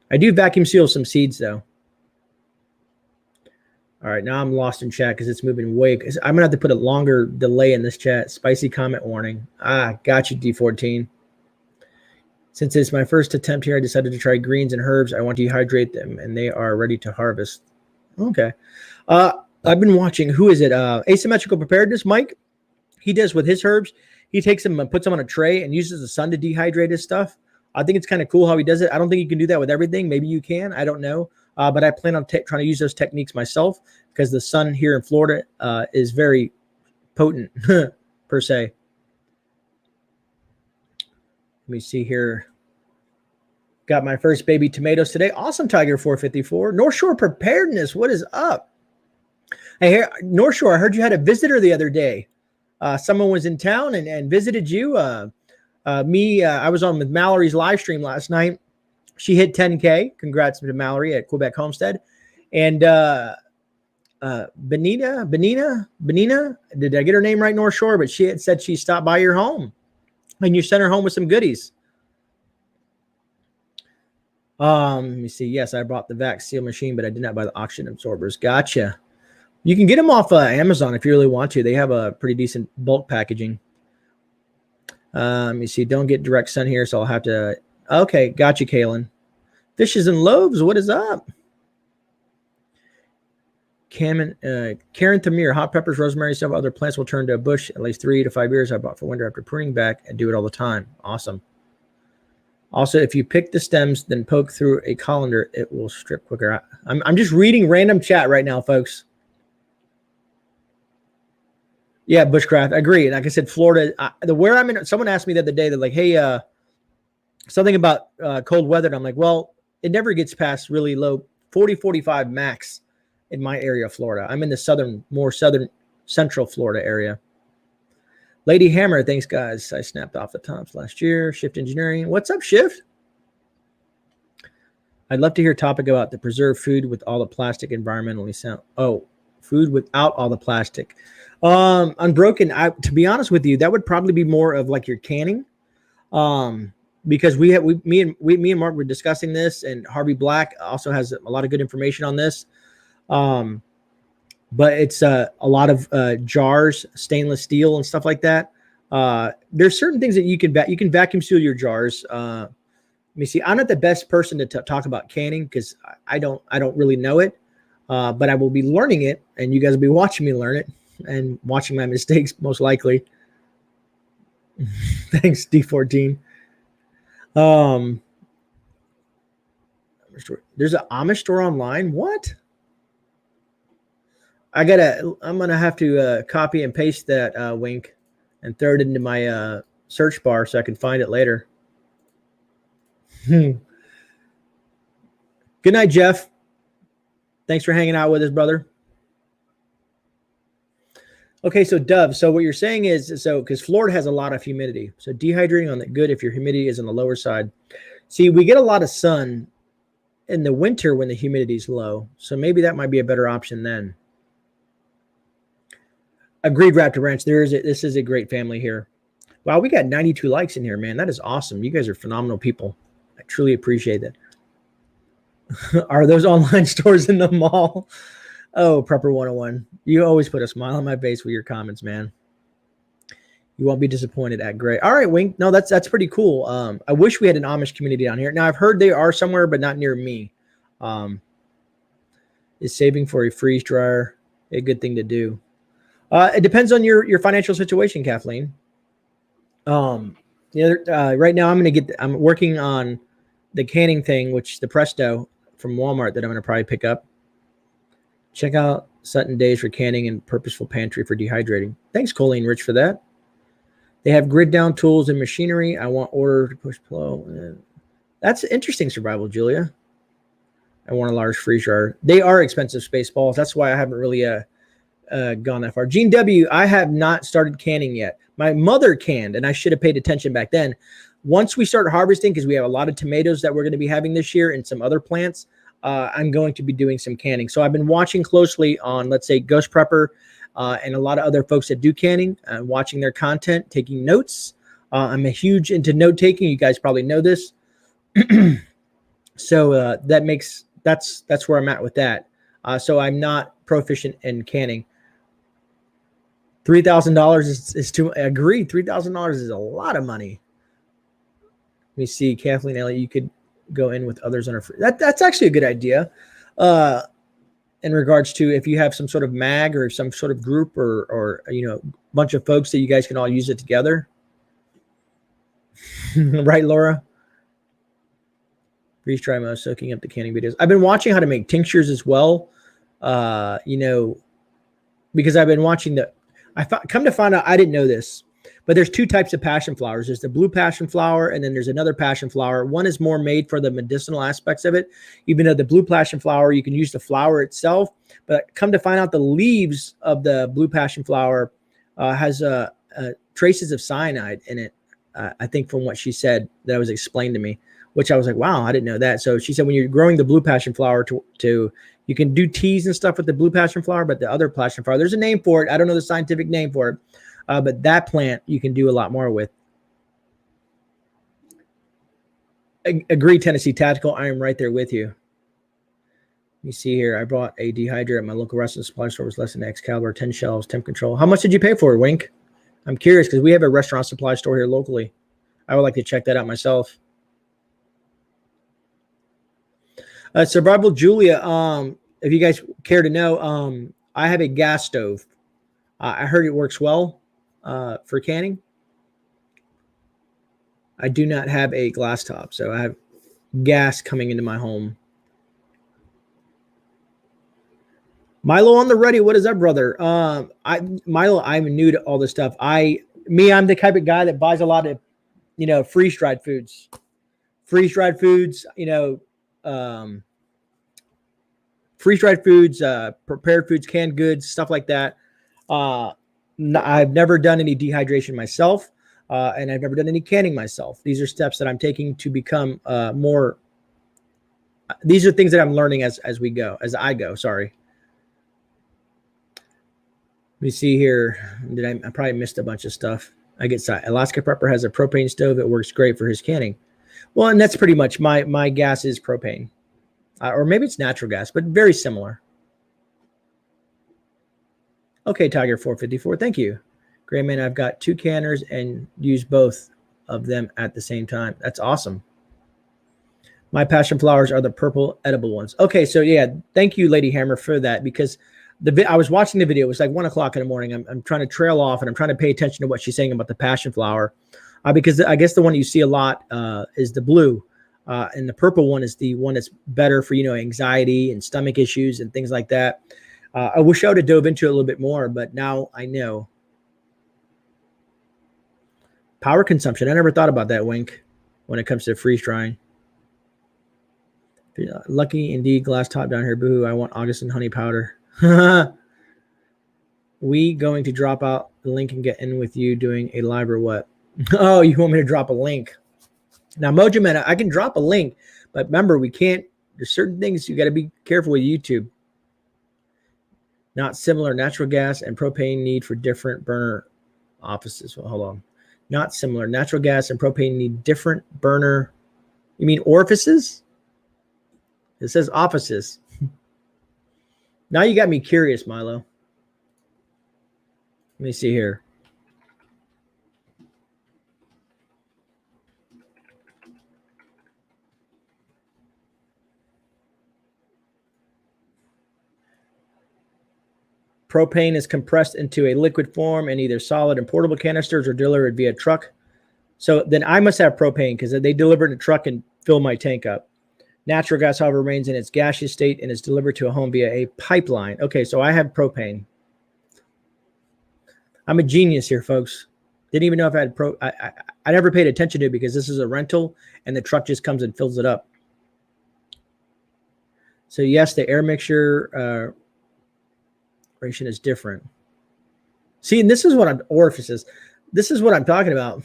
I do vacuum seal some seeds though. All right, now I'm lost in chat because it's moving way. I'm gonna have to put a longer delay in this chat. Spicy comment warning. Got you, D14. Since it's my first attempt here, I decided to try greens and herbs. I want to dehydrate them, and they are ready to harvest. Okay. I've been watching. Who is it? Asymmetrical Preparedness, Mike. He does with his herbs. He takes them and puts them on a tray and uses the sun to dehydrate his stuff. I think it's kind of cool how he does it. I don't think you can do that with everything. Maybe you can. I don't know. But I plan on trying to use those techniques myself because the sun here in Florida is very potent, per se. Let me see here. Got my first baby tomatoes today. Awesome, Tiger 454. North Shore Preparedness. What is up? Hey, North Shore, I heard you had a visitor the other day. Someone was in town and visited you. I was on with Mallory's live stream last night. She hit 10K. Congrats to Mallory at Quebec Homestead. And Benina, did I get her name right, North Shore? But she had said she stopped by your home and you sent her home with some goodies. Let me see. Yes, I bought the vac seal machine, but I did not buy the oxygen absorbers. Gotcha. You can get them off Amazon if you really want to. They have a pretty decent bulk packaging. Let me see. Don't get direct sun here, so I'll have to. Okay, gotcha, Kaylin. Fishes and loaves. What is up? Karen Thamir, hot peppers, rosemary, several other plants will turn to a bush at least 3 to 5 years. I bought for winter after pruning back and do it all the time. Awesome. Also, if you pick the stems, then poke through a colander, it will strip quicker. I'm just reading random chat right now, folks. Yeah, bushcraft. I agree. Like I said, Florida, where I'm in, someone asked me the other day, they're like, hey, something about cold weather. And I'm like, well, it never gets past really low, 40, 45 max in my area of Florida. I'm in the more southern central Florida area. Lady Hammer, thanks, guys. I snapped off the tops last year. Shift Engineering. What's up, Shift? I'd love to hear a topic about the preserved food with all the plastic environmentally sound. Oh, food without all the plastic. Unbroken, to be honest with you, that would probably be more of like your canning. Because me and Mark were discussing this, and Harvey Black also has a lot of good information on this. But it's a lot of jars, stainless steel and stuff like that. There's certain things that you can vacuum seal your jars. Let me see. I'm not the best person to talk about canning because I don't really know it. But I will be learning it, and you guys will be watching me learn it and watching my mistakes most likely. Thanks, D14. There's an Amish store online. What? I'm going to have to copy and paste that wink and throw it into my search bar so I can find it later. Good night, Jeff. Thanks for hanging out with us, brother. Okay, so Dove, so what you're saying is, because Florida has a lot of humidity, so dehydrating on the good if your humidity is on the lower side. See, we get a lot of sun in the winter when the humidity is low, so maybe that might be a better option then. Agreed, Raptor Ranch. This is a great family here. Wow, we got 92 likes in here, man. That is awesome. You guys are phenomenal people. I truly appreciate that. Are those online stores in the mall? Oh, Prepper 101. You always put a smile on my face with your comments, man. You won't be disappointed at Gray. All right, Wink. No, that's pretty cool. I wish we had an Amish community down here. Now, I've heard they are somewhere, but not near me. Is saving for a freeze dryer a good thing to do? It depends on your financial situation, Kathleen. Right now I'm working on the canning thing, which the Presto from Walmart that I'm going to probably pick up. Check out Sutton Days for canning and Purposeful Pantry for dehydrating. Thanks, Colleen Rich, for that. They have grid down tools and machinery. I want order to push flow. That's interesting, Survival Julia. I want a large freeze dryer. They are expensive, Spaceballs. That's why I haven't really gone that far. Gene W, I have not started canning yet. My mother canned, and I should have paid attention back then. Once we start harvesting, because we have a lot of tomatoes that we're going to be having this year and some other plants, I'm going to be doing some canning. So I've been watching closely on, let's say, Ghost Prepper and a lot of other folks that do canning, watching their content, taking notes. I'm a huge into note taking. You guys probably know this. So that's where I'm at with that. So I'm not proficient in canning. $3,000 is too. I agree. $3,000 is a lot of money. Let me see, Kathleen Elliott. You could go in with others on our free. That's actually a good idea. In regards to if you have some sort of mag or some sort of group or a bunch of folks that you guys can all use it together. Right, Laura? Freeze dry mode, soaking up the canning videos. I've been watching how to make tinctures as well. Because I've been watching come to find out, I didn't know this, but there's two types of passion flowers. There's the blue passion flower, and then there's another passion flower. One is more made for the medicinal aspects of it. Even though the blue passion flower, you can use the flower itself, but come to find out the leaves of the blue passion flower has traces of cyanide in it. I think from what she said that was explained to me, which I was like, wow, I didn't know that. So she said when you're growing the blue passion flower to you can do teas and stuff with the blue passion flower, but the other passion flower, there's a name for it. I don't know the scientific name for it, but that plant you can do a lot more with. Agree, Tennessee Tactical. I am right there with you. You see here, I bought a dehydrator at my local restaurant supply store. It was less than Excalibur, 10 shelves, temp control. How much did you pay for it, Wink? I'm curious because we have a restaurant supply store here locally. I would like to check that out myself. Survival Julia, if you guys care to know, I have a gas stove. I heard it works well for canning. I do not have a glass top, so I have gas coming into my home. Milo on the ready. What is up, brother? Milo, I'm new to all this stuff. I'm the type of guy that buys a lot of, freeze-dried foods. Freeze-dried foods, freeze-dried foods, prepared foods, canned goods, stuff like that. I've never done any dehydration myself, and I've never done any canning myself. These are steps that I'm taking to become more. These are things that I'm learning as I go. Sorry. Let me see here. I probably missed a bunch of stuff. I get Alaska Prepper has a propane stove. It works great for his canning. Well, and that's pretty much my gas is propane. Or maybe it's natural gas, but very similar. Okay, Tiger 454, thank you. GreyMan, I've got 2 canners and use both of them at the same time. That's awesome. My passion flowers are the purple edible ones. Okay, so yeah, thank you, Lady Hammer, for that, because I was watching the video. It was like 1 o'clock in the morning. I'm trying to trail off, and I'm trying to pay attention to what she's saying about the passion flower, because I guess the one you see a lot is the blue. And the purple one is the one that's better for, anxiety and stomach issues and things like that. I wish I would have dove into it a little bit more, but now I know. Power consumption. I never thought about that, Wink, when it comes to freeze drying. Lucky indeed, glass top down here. Boo, I want Augustin honey powder. We going to drop out the link and get in with you doing a live or what? Oh, you want me to drop a link? Now, Mojo Man, I can drop a link, but remember, we can't. There's certain things you got to be careful with YouTube. Not similar. Natural gas and propane need for different burner offices. Well, hold on. Not similar. Natural gas and propane need different burner. You mean orifices? It says offices. Now you got me curious, Milo. Let me see here. Propane is compressed into a liquid form in either solid and portable canisters or delivered via truck. So then I must have propane because they deliver in a truck and fill my tank up. Natural gas, however, remains in its gaseous state and is delivered to a home via a pipeline. Okay, so I have propane. I'm a genius here, folks. Didn't even know if I had I never paid attention to it because this is a rental and the truck just comes and fills it up. So yes, the air mixture ration is different. See, and this is what orifices. This is what I'm talking about.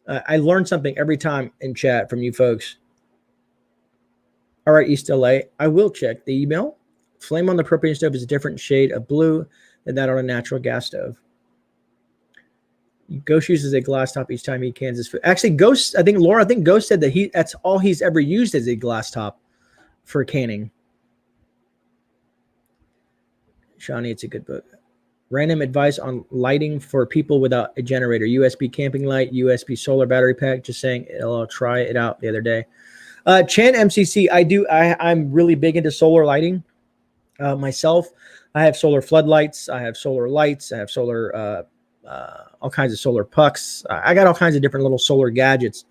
I learn something every time in chat from you folks. All right, East LA. I will check the email. Flame on the propane stove is a different shade of blue than that on a natural gas stove. Ghost uses a glass top each time he cans his food. Actually, Ghost, I think Ghost said that that's all he's ever used is a glass top for canning. Shawnee, it's a good book. Random advice on lighting for people without a generator. USB camping light, USB solar battery pack. Just saying, I'll try it out the other day. Chan MCC, I'm really big into solar lighting myself. I have solar floodlights. I have solar lights. I have solar, all kinds of solar pucks. I got all kinds of different little solar gadgets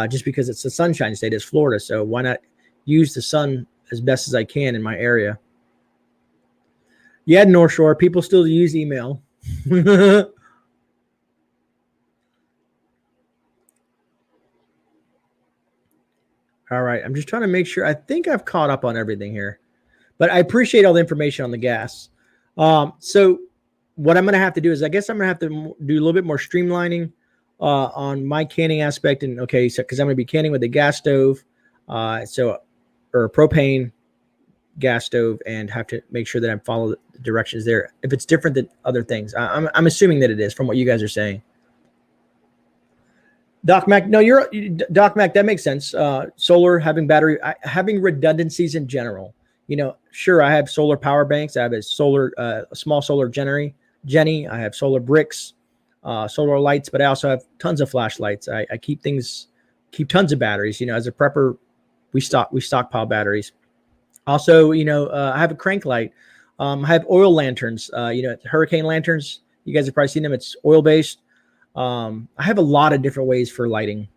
just because it's the sunshine state. It's Florida. So why not use the sun as best as I can in my area? Yeah, North Shore, people still use email. All right, I'm just trying to make sure. I think I've caught up on everything here, but I appreciate all the information on the gas. So what I'm going to have to do is I guess I'm going to have to do a little bit more streamlining on my canning aspect. And okay, so because I'm going to be canning with a gas stove, or a propane gas stove, and have to make sure that I follow the directions there. If it's different than other things, I'm assuming that it is from what you guys are saying. Doc Mac, no, Doc Mac. That makes sense. Solar, having redundancies in general. Sure, I have solar power banks. I have a small solar Jenny. I have solar bricks, solar lights, but I also have tons of flashlights. I keep tons of batteries. As a prepper, we stockpile batteries. Also, I have a crank light. I have oil lanterns. Hurricane lanterns. You guys have probably seen them. It's oil based. I have a lot of different ways for lighting.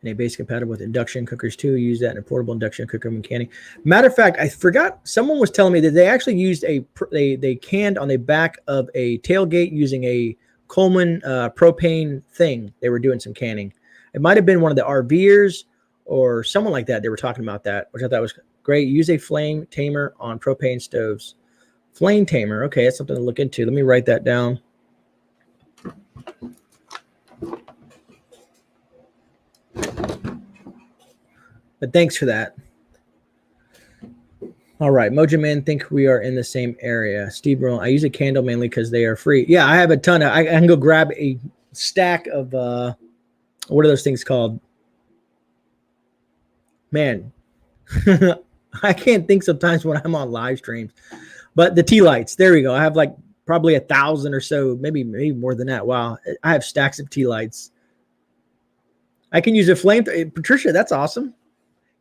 And a base compatible with induction cookers too. Use that in a portable induction cooker when canning. Matter of fact, I forgot. Someone was telling me that they actually used they canned on the back of a tailgate using a Coleman propane thing. They were doing some canning. It might have been one of the RVers or someone like that. They were talking about that, which I thought was great. Use a flame tamer on propane stoves. Flame tamer. Okay, that's something to look into. Let me write that down. But thanks for that. All right, Mojo Man, think we are in the same area. Steve Roll, I use a candle mainly because they are free. Yeah, I have a ton of. I can go grab a stack of. What are those things called? Man, I can't think sometimes when I'm on live streams. But the tea lights, there we go. I have like probably 1,000 or so, maybe more than that. Wow, I have stacks of tea lights. I can use a flame. Patricia, that's awesome.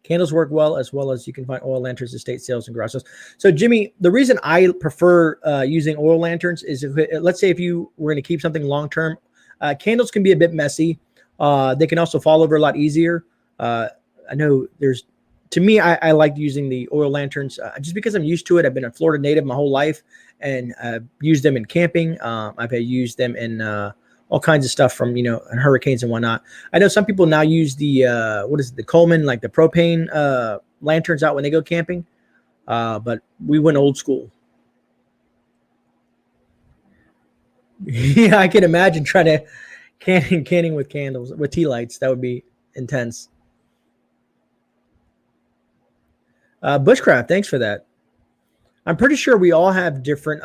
Candles work well as you can find oil lanterns, estate sales, and garage sales. So, Jimmy, the reason I prefer using oil lanterns is let's say if you were going to keep something long term, candles can be a bit messy. They can also fall over a lot easier. I know to me, I like using the oil lanterns just because I'm used to it. I've been a Florida native my whole life, and I've used them in camping. I've used them in all kinds of stuff from, hurricanes and whatnot. I know some people now use the Coleman, like the propane lanterns out when they go camping. But we went old school. Yeah, I can imagine trying to canning with candles, with tea lights. That would be intense. Bushcraft, thanks for that. I'm pretty sure we all have different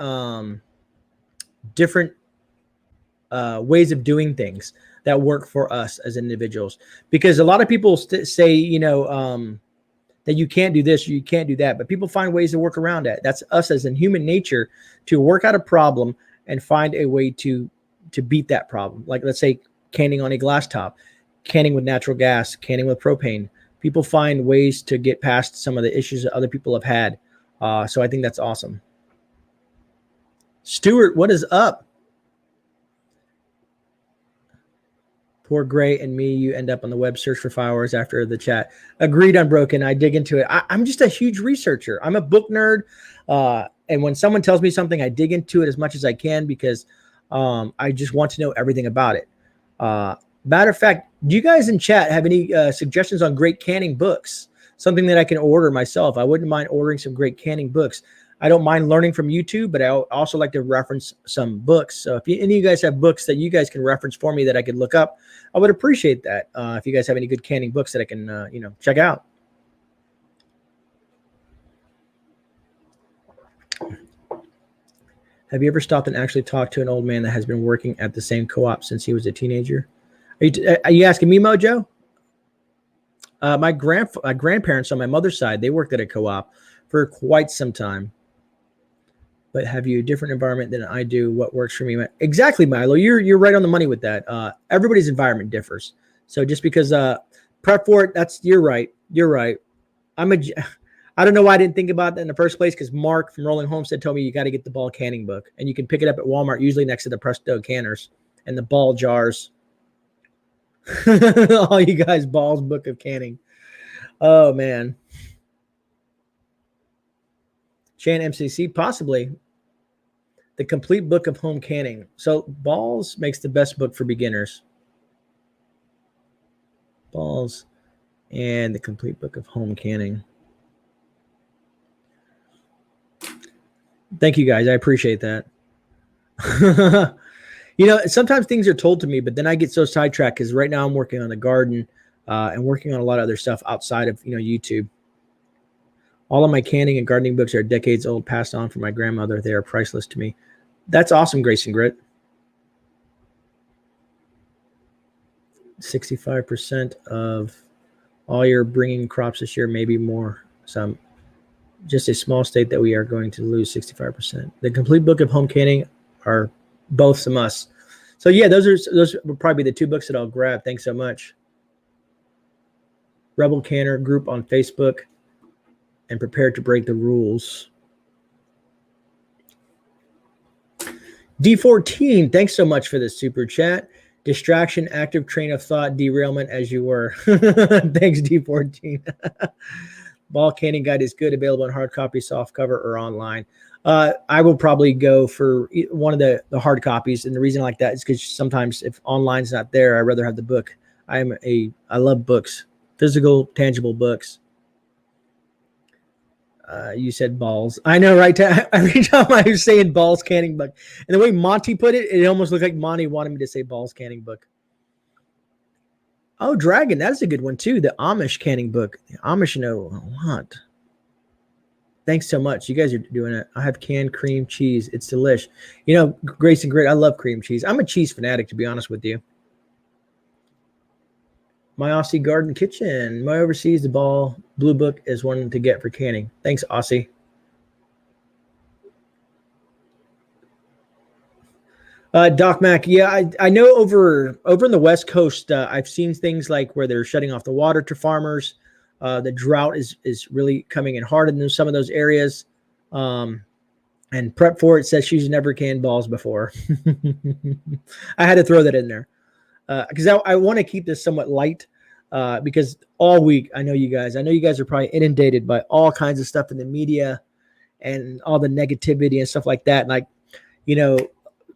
ways of doing things that work for us as individuals. Because a lot of people say, that you can't do this, or you can't do that, but people find ways to work around it. That's us as in human nature to work out a problem and find a way to beat that problem. Like, let's say canning on a glass top, canning with natural gas, canning with propane. People find ways to get past some of the issues that other people have had. So I think that's awesome. Stuart, what is up? Poor Gray and me, you end up on the web search for 5 hours after the chat. Agreed, Unbroken. I dig into it. I'm just a huge researcher. I'm a book nerd. And when someone tells me something, I dig into it as much as I can because I just want to know everything about it. Matter of fact, do you guys in chat have any suggestions on great canning books? Something that I can order myself. I wouldn't mind ordering some great canning books. I don't mind learning from YouTube, but I also like to reference some books. So if any of you guys have books that you guys can reference for me that I could look up, I would appreciate that. If you guys have any good canning books that I can, check out. Have you ever stopped and actually talked to an old man that has been working at the same co-op since he was a teenager? Are you asking me, Mojo? My grandparents on my mother's side, they worked at a co-op for quite some time. But have you a different environment than I do? What works for me? Exactly, Milo. You're right on the money with that. Everybody's environment differs. So just because prep for it, you're right. You're right. I don't know why I didn't think about that in the first place, because Mark from Rolling Homestead told me you got to get the ball canning book, and you can pick it up at Walmart, usually next to the Presto canners and the ball jars. All you guys, Ball's book of canning. Oh man. Chan MCC, possibly the complete book of home canning. So Balls makes the best book for beginners. Balls and the complete book of home canning. Thank you guys. I appreciate that. You know, sometimes things are told to me, but then I get so sidetracked because right now I'm working on the garden and working on a lot of other stuff outside of, YouTube. All of my canning and gardening books are decades old, passed on from my grandmother. They are priceless to me. That's awesome, Grace and Grit. 65% of all your bringing crops this year, maybe more. Some just a small state that we are going to lose 65%. The complete book of home canning are both some musts. So yeah, those will probably be the two books that I'll grab. Thanks so much. Rebel Canner group on Facebook and Prepared to Break the Rules. D14, thanks so much for the super chat. Distraction, active train of thought, derailment as you were. Thanks, D14. Ball canning guide is good, available in hard copy, soft cover, or online. I will probably go for one of the hard copies, and the reason I like that is because sometimes if online's not there, I'd rather have the book. I love books, physical, tangible books. You said balls. I know, right? Every time I was saying balls canning book, and the way Monty put it, it almost looked like Monty wanted me to say balls canning book. Oh, Dragon, that's a good one too. The Amish canning book. The Amish know a lot. Thanks so much. You guys are doing it. I have canned cream cheese. It's delish. Grace and Grit, I love cream cheese. I'm a cheese fanatic, to be honest with you. My Aussie Garden Kitchen. My Overseas, the Ball Blue Book is one to get for canning. Thanks, Aussie. Doc Mac, yeah, I know over in the West Coast, I've seen things like where they're shutting off the water to farmers. The drought is really coming in hard in some of those areas. And Prep For It says she's never canned balls before. I had to throw that in there because I want to keep this somewhat light because all week, I know you guys are probably inundated by all kinds of stuff in the media and all the negativity and stuff like that. And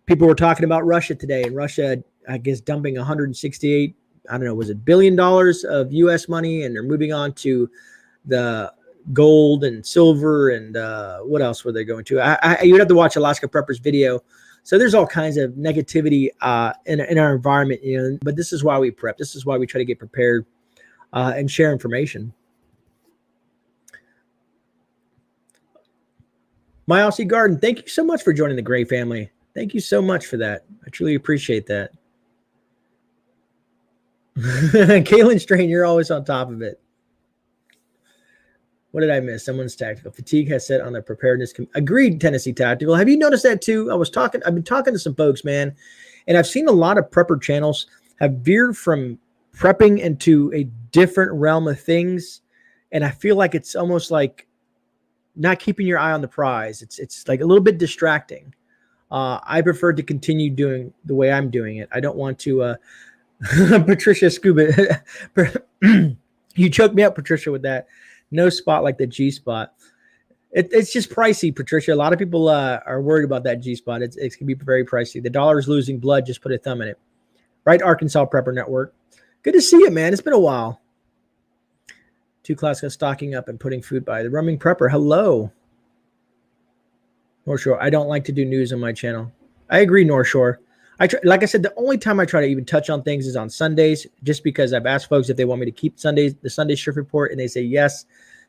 people were talking about Russia today, and Russia, I guess, dumping 168, I don't know, was it $1 billion of U.S. money, and they're moving on to the gold and silver and what else were they going to? You'd have to watch Alaska Prepper's video. So there's all kinds of negativity in our environment, but this is why we prep. This is why we try to get prepared and share information. My Aussie Garden, thank you so much for joining the Grey family. Thank you so much for that. I truly appreciate that. Kaylin Strain, you're always on top of it. What did I miss? Someone's tactical fatigue has set on their preparedness. Agreed, Tennessee Tactical. Have you noticed that too? I've been talking to some folks, man, and I've seen a lot of prepper channels have veered from prepping into a different realm of things. And I feel like it's almost like not keeping your eye on the prize. It's like a little bit distracting. I prefer to continue doing the way I'm doing it. I don't want to, Patricia Scuba, you choked me up, Patricia, with that. No spot like the G spot. It's just pricey, Patricia. A lot of people are worried about that G spot. It can be very pricey. The dollar is losing blood. Just put a thumb in it. Right, Arkansas Prepper Network. Good to see you, man. It's been a while. Two classical stocking up and putting food by. The Roaming Prepper. Hello. North Shore. I don't like to do news on my channel. I agree, North Shore. Like I said, the only time I try to even touch on things is on Sundays, just because I've asked folks if they want me to keep the Sunday shift report, and they say yes.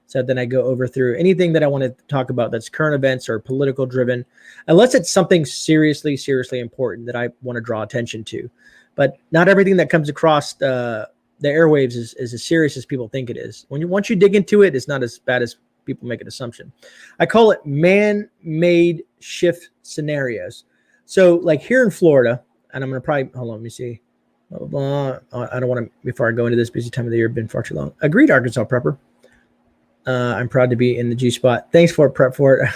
So then I go over through anything that I want to talk about that's current events or political driven, unless it's something seriously important that I want to draw attention to. But not everything that comes across the airwaves is as serious as people think it is. Once you dig into it, it's not as bad as people make an assumption. I call it man-made shift scenarios. So like here in Florida, and I'm going to probably, hold on, let me see. I don't want to, before I go into this busy time of the year, been far too long. Agreed, Arkansas Prepper. I'm proud to be in the G spot. Thanks for Prep For It.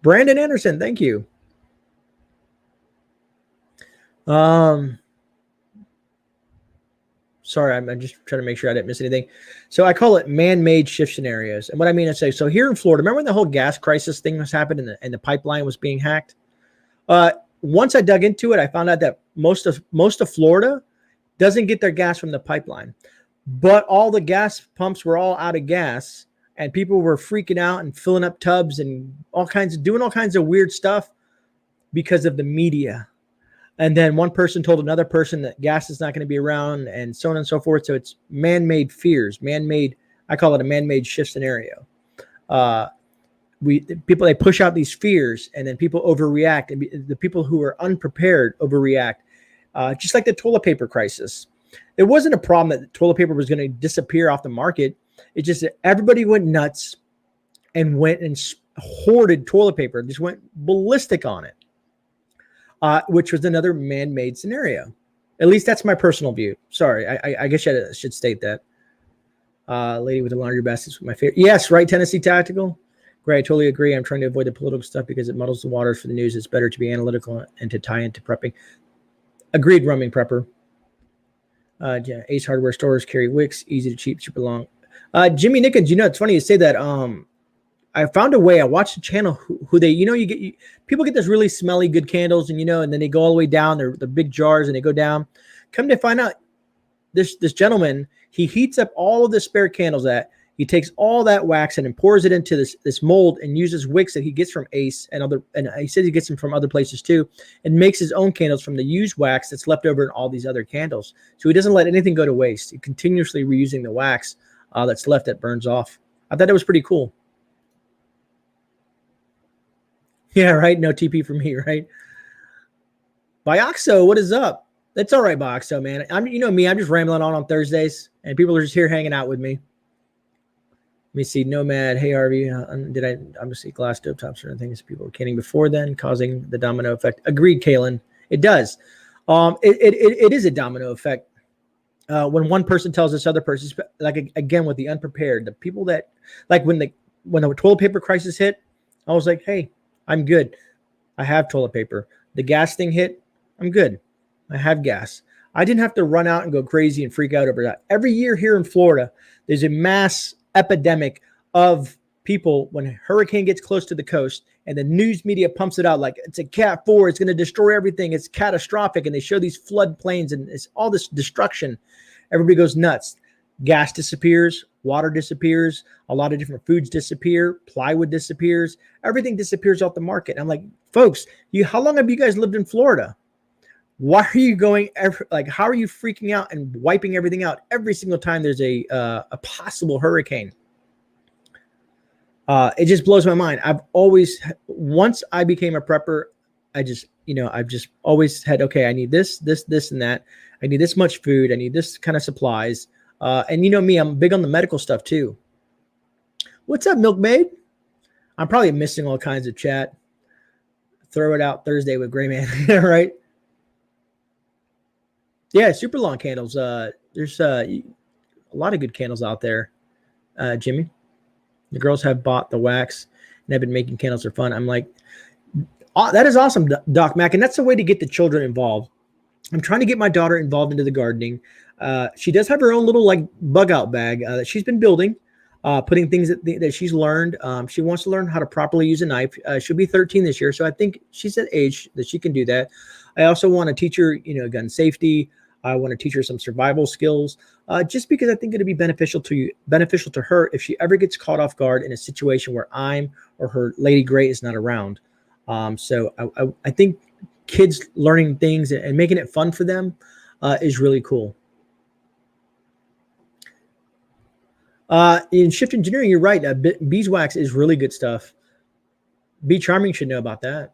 Brandon Anderson, thank you. Sorry, I'm just trying to make sure I didn't miss anything. So I call it man-made shift scenarios. And what I mean is say, so here in Florida, remember when the whole gas crisis thing was happening and the pipeline was being hacked? Once I dug into it, I found out that most of Florida doesn't get their gas from the pipeline. But all the gas pumps were all out of gas, and people were freaking out and filling up tubs and doing all kinds of weird stuff. because of the media. And then one person told another person that gas is not going to be around, and so on and so forth. So it's man-made fears, I call it a man-made shift scenario. People, they push out these fears, and then people overreact, and the people who are unprepared overreact. Just like the toilet paper crisis. It wasn't a problem that toilet paper was going to disappear off the market. It's just that everybody went nuts and went and hoarded toilet paper, just went ballistic on it. Which was another man-made scenario. At least that's my personal view. Sorry, I guess I should state that. Lady with the laundry basket is my favorite. Yes, right, Tennessee Tactical. Great, I totally agree. I'm trying to avoid the political stuff because it muddles the waters for the news. It's better to be analytical and to tie into prepping. Agreed, Rumming Prepper. Yeah, Ace Hardware stores carry wicks, easy to cheap, super long. Jimmy Nickens, it's funny you say that. I found a way. I watched a channel who they, people get this really smelly good candles, and and then they go all the way down. They're big jars, and they go down. Come to find out, this gentleman, he heats up all of the spare candles. He takes all that wax and pours it into this mold, and uses wicks that he gets from Ace and he says he gets them from other places too, and makes his own candles from the used wax that's left over in all these other candles. So he doesn't let anything go to waste. He's continuously reusing the wax that's left that burns off. I thought that was pretty cool. Yeah, right. No TP for me, right? Bioxo, what is up? That's all right, Bioxo, man. I'm just rambling on Thursdays, and people are just here hanging out with me. Let me see. Nomad, hey Harvey, I'm gonna see glass stovetops or things people were canning before then, causing the domino effect. Agreed, Kalen. It does. It is a domino effect. When one person tells this other person, like again with the unprepared, the people that like when the toilet paper crisis hit, I was like, hey, I'm good. I have toilet paper. The gas thing hit. I'm good. I have gas. I didn't have to run out and go crazy and freak out over that. Every year here in Florida, there's a mass epidemic of people when a hurricane gets close to the coast, and the news media pumps it out like it's a Cat 4. It's going to destroy everything. It's catastrophic. And they show these flood plains and it's all this destruction. Everybody goes nuts. Gas disappears. Water disappears. A lot of different foods disappear. Plywood disappears. Everything disappears off the market. I'm like, folks, how long have you guys lived in Florida? Why are you going how are you freaking out and wiping everything out every single time there's a possible hurricane? It just blows my mind. Once I became a prepper, I've just always had, okay, I need this, and that. I need this much food. I need this kind of supplies. And me, I'm big on the medical stuff too. What's up, Milkmaid? I'm probably missing all kinds of chat. Throw it out Thursday with GreyMan, right? Yeah, super long candles. There's a lot of good candles out there, Jimmy. The girls have bought the wax and have been making candles for fun. I'm like, oh, that is awesome, Doc Mac. And that's the way to get the children involved. I'm trying to get my daughter involved into the gardening. She does have her own little bug out bag that she's been building, putting things that she's learned. She wants to learn how to properly use a knife. She'll be 13 this year, so I think she's at age that she can do that. I also want to teach her, gun safety. I want to teach her some survival skills, just because I think it'd be beneficial to her if she ever gets caught off guard in a situation where I'm or her Lady Grey is not around. So I think kids learning things and making it fun for them is really cool. In shift engineering, you're right. Beeswax is really good stuff. Bee Charming should know about that.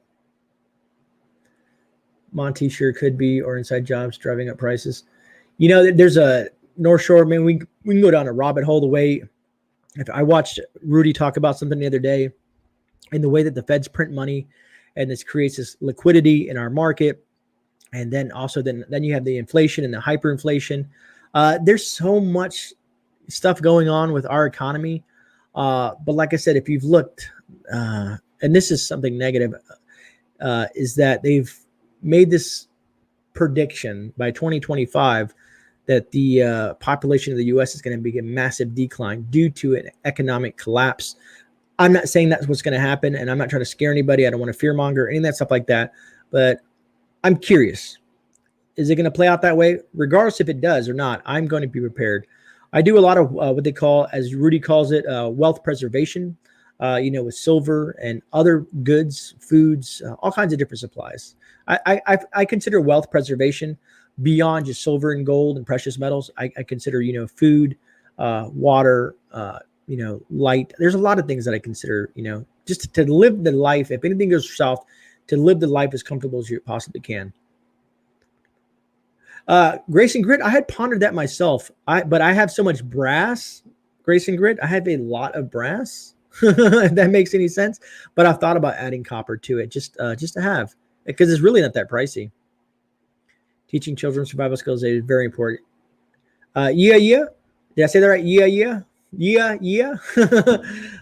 Monty sure could be, or inside jobs driving up prices. There's a North Shore, man, we can go down a rabbit hole the way. I watched Rudy talk about something the other day, and the way that the feds print money, and this creates this liquidity in our market. And then also then you have the inflation and the hyperinflation. There's so much stuff going on with our economy. But like I said, if you've looked, and this is something negative, is that they've made this prediction by 2025 that the population of the U.S. is going to begin massive decline due to an economic collapse. I'm not saying that's what's going to happen, and I'm not trying to scare anybody. I don't want to fearmonger, any of that stuff like that. But I'm curious. Is it going to play out that way? Regardless if it does or not, I'm going to be prepared. I do a lot of what they call, as Rudy calls it, wealth preservation. with silver and other goods, foods, all kinds of different supplies. I consider wealth preservation beyond just silver and gold and precious metals. I consider, food, water, light. There's a lot of things that I consider, just to live the life. If anything goes south, to live the life as comfortable as you possibly can. Grace and Grit, I had pondered that myself. But I have so much brass, Grace and Grit. I have a lot of brass, if that makes any sense. But I've thought about adding copper to it just to have, because it's really not that pricey. Teaching children survival skills is very important. Yeah. Did I say that right? Yeah.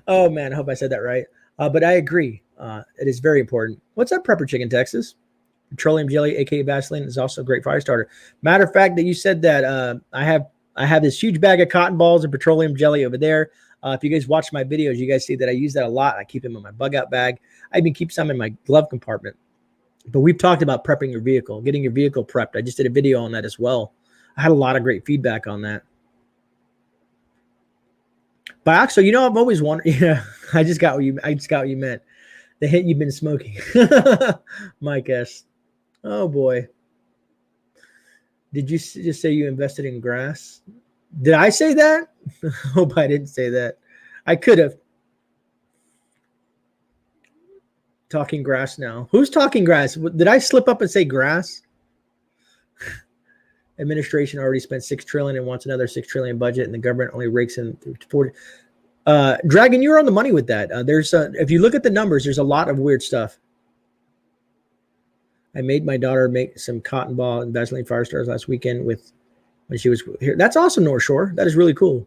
Oh man, I hope I said that right. But I agree. It is very important. What's up, Prepper Chicken, Texas? Petroleum jelly, aka Vaseline, is also a great fire starter. Matter of fact, that you said that I have this huge bag of cotton balls and petroleum jelly over there. If you guys watch my videos, you guys see that I use that a lot. I keep them in my bug out bag. I even keep some in my glove compartment. But we've talked about prepping your vehicle, getting your vehicle prepped. I just did a video on that as well. I had a lot of great feedback on that. But actually, I've always wondered. Yeah, I just got what you meant. The hit you've been smoking, Mike S. Oh boy. Did you just say you invested in grass? Did I say that? Hope I didn't say that. I could have. Talking grass now. Who's talking grass? Did I slip up and say grass? Administration already spent $6 trillion and wants another $6 trillion budget, and the government only rakes in 40. Dragon, you're on the money with that. If you look at the numbers, there's a lot of weird stuff. I made my daughter make some cotton ball and Vaseline fire stars last weekend when she was here. That's awesome, North Shore. That is really cool.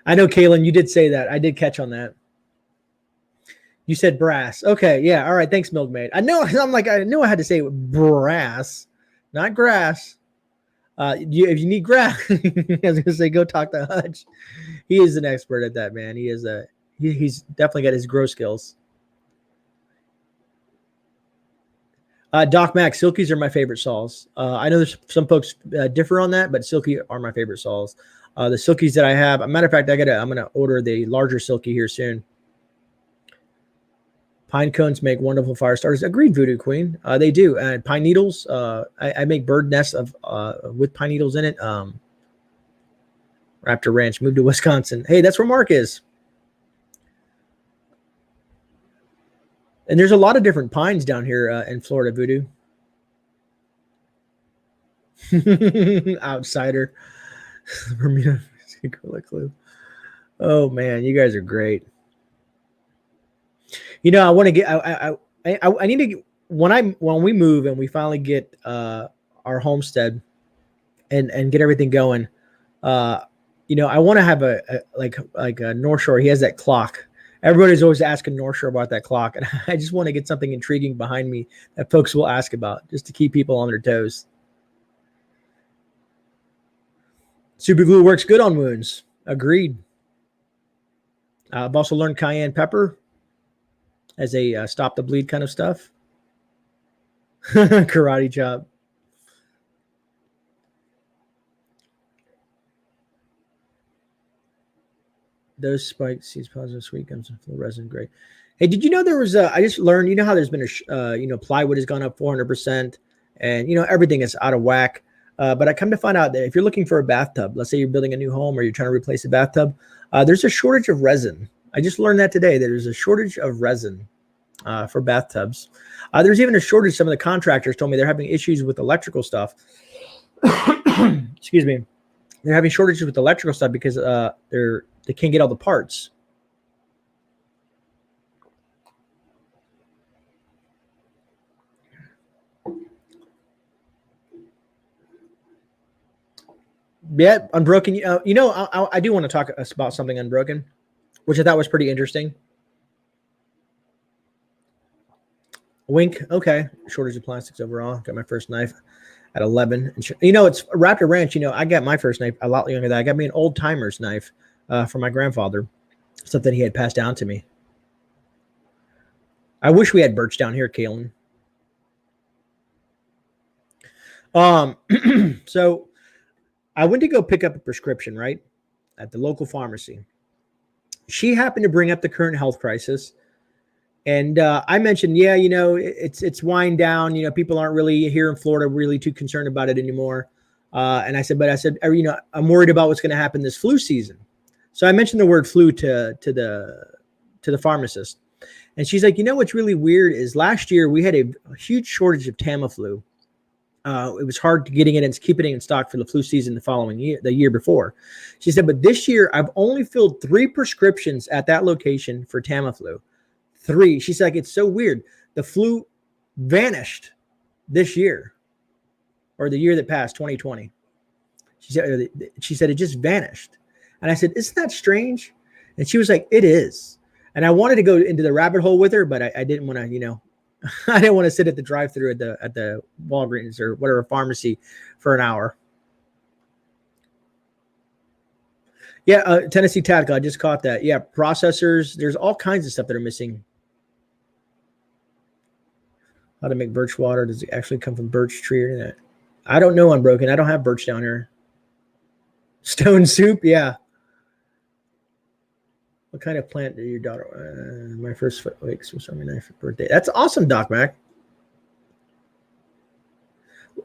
I know, Kaylin, you did say that. I did catch on that. You said brass. Okay, yeah. All right. Thanks, Milkmaid. I know. I'm like, I knew I had to say brass, not grass. If you need grass, I was gonna say go talk to Hutch. He is an expert at that, man. He's definitely got his grow skills. Doc Mac, silkies are my favorite saws. I know there's some folks differ on that, but silky are my favorite saws. The silkies that I have, a matter of fact, I'm gonna order the larger silky here soon. Pine cones make wonderful fire starters. Agreed, Voodoo Queen. They do. And pine needles. I make bird nests with pine needles in it. Raptor Ranch. Moved to Wisconsin. Hey, that's where Mark is. And there's a lot of different pines down here in Florida, Voodoo. Outsider. Bermuda clue. Oh man, you guys are great. I want to get. I need to get, when we move and we finally get our homestead and get everything going. I want to have a North Shore. He has that clock. Everybody's always asking North Shore about that clock, and I just want to get something intriguing behind me that folks will ask about, just to keep people on their toes. Super glue works good on wounds. Agreed. I've also learned cayenne pepper as a stop the bleed kind of stuff. Karate chop. Those spike seeds positive sweet comes in full resin. Great. Hey, did you know there was I just learned, how there's been plywood has gone up 400% and, everything is out of whack. But I come to find out that if you're looking for a bathtub, let's say you're building a new home or you're trying to replace a bathtub, there's a shortage of resin. I just learned that today. There's a shortage of resin for bathtubs. There's even a shortage. Some of the contractors told me they're having issues with electrical stuff. Excuse me. They're having shortages with electrical stuff because they can't get all the parts. Yeah, Unbroken. I do want to talk about something Unbroken, which I thought was pretty interesting. Wink. Okay. Shortage of plastics overall. Got my first knife at 11. It's Raptor Ranch. I got my first knife a lot younger than that. I got me an old timer's knife from my grandfather, something he had passed down to me. I wish we had birch down here, Kalen. So I went to go pick up a prescription, right, at the local pharmacy. she happened to bring up the current health crisis. And I mentioned, yeah, you know, it's wind down. You know, people aren't really here in Florida really too concerned about it anymore. And I said, you know, I'm worried about what's going to happen this flu season. So I mentioned the word flu to the pharmacist, and she's like, you know, what's really weird is last year we had a huge shortage of Tamiflu. It was hard getting it and keeping it in stock for the flu season the following year, the year before. She said, but this year I've only filled 3 prescriptions at that location for Tamiflu. 3. She's like, it's so weird. The flu vanished this year, or the year that passed, 2020. She said it just vanished. And I said, isn't that strange? And she was like, it is. And I wanted to go into the rabbit hole with her, but I didn't want to, you know, I didn't want to sit at the drive-thru at the Walgreens or whatever pharmacy for an hour. Yeah, Tennessee Tactical, I just caught that. Yeah, processors. There's all kinds of stuff that are missing. How to make birch water? Does it actually come from birch tree or that? I don't know, Unbroken. I don't have birch down here. Stone soup, yeah. What kind of plant did your daughter? My first foot wakes was on my 9th birthday. That's awesome, Doc Mac.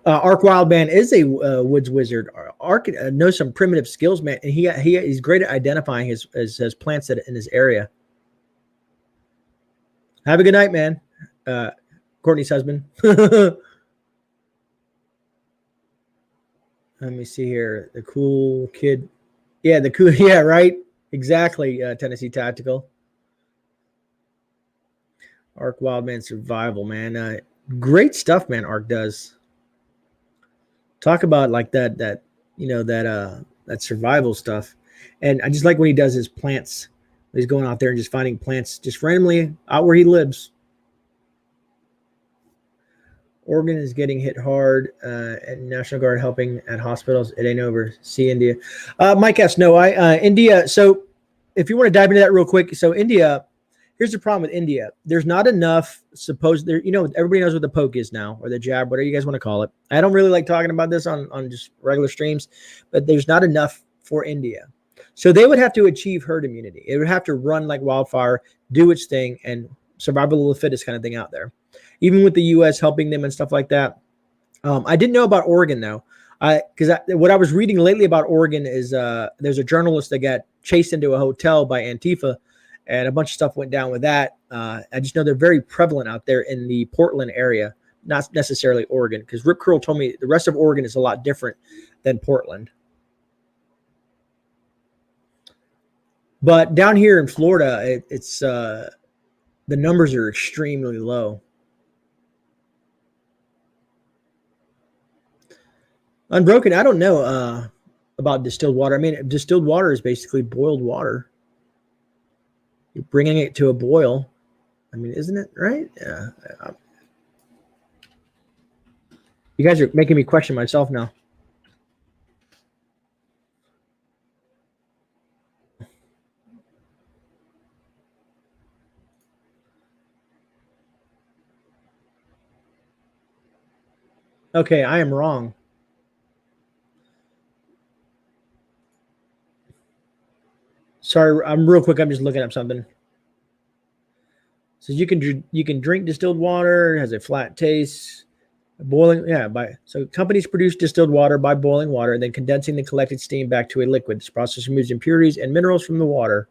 Ark Wildman is a woods wizard. Ark knows some primitive skills, man, and he's great at identifying his plants that in his area. Have a good night, man. Courtney's husband. Let me see here. The cool kid. Yeah, the cool. Yeah, right. Exactly. Tennessee Tactical. Ark Wildman Survival, man. Great stuff, man. Ark does. Talk about like that you know, that survival stuff. And I just like when he does his plants. He's going out there and just finding plants just randomly out where he lives. Oregon is getting hit hard, and National Guard helping at hospitals. It ain't over. See India. Mike asks, no, India. So if you want to dive into that real quick. So India, here's the problem with India. There's not enough you know, everybody knows what the poke is now, or the jab, whatever you guys want to call it. I don't really like talking about this on just regular streams, but there's not enough for India. So they would have to achieve herd immunity. It would have to run like wildfire, do its thing, and survival of the fittest kind of thing out there. Even with the U.S. helping them and stuff like that. I didn't know about Oregon, though. Because what I was reading lately about Oregon is there's a journalist that got chased into a hotel by Antifa, and a bunch of stuff went down with that. I just know they're very prevalent out there in the Portland area, not necessarily Oregon, because Rip Curl told me the rest of Oregon is a lot different than Portland. But down here in Florida, it's the numbers are extremely low. Unbroken, I don't know about distilled water. I mean, distilled water is basically boiled water. You're bringing it to a boil. I mean, isn't it right? Yeah. You guys are making me question myself now. Okay, I am wrong. Sorry, I'm real quick. I'm just looking up something. So you can drink distilled water. It has a flat taste. Boiling, yeah. So companies produce distilled water by boiling water and then condensing the collected steam back to a liquid. This process removes impurities and minerals from the water.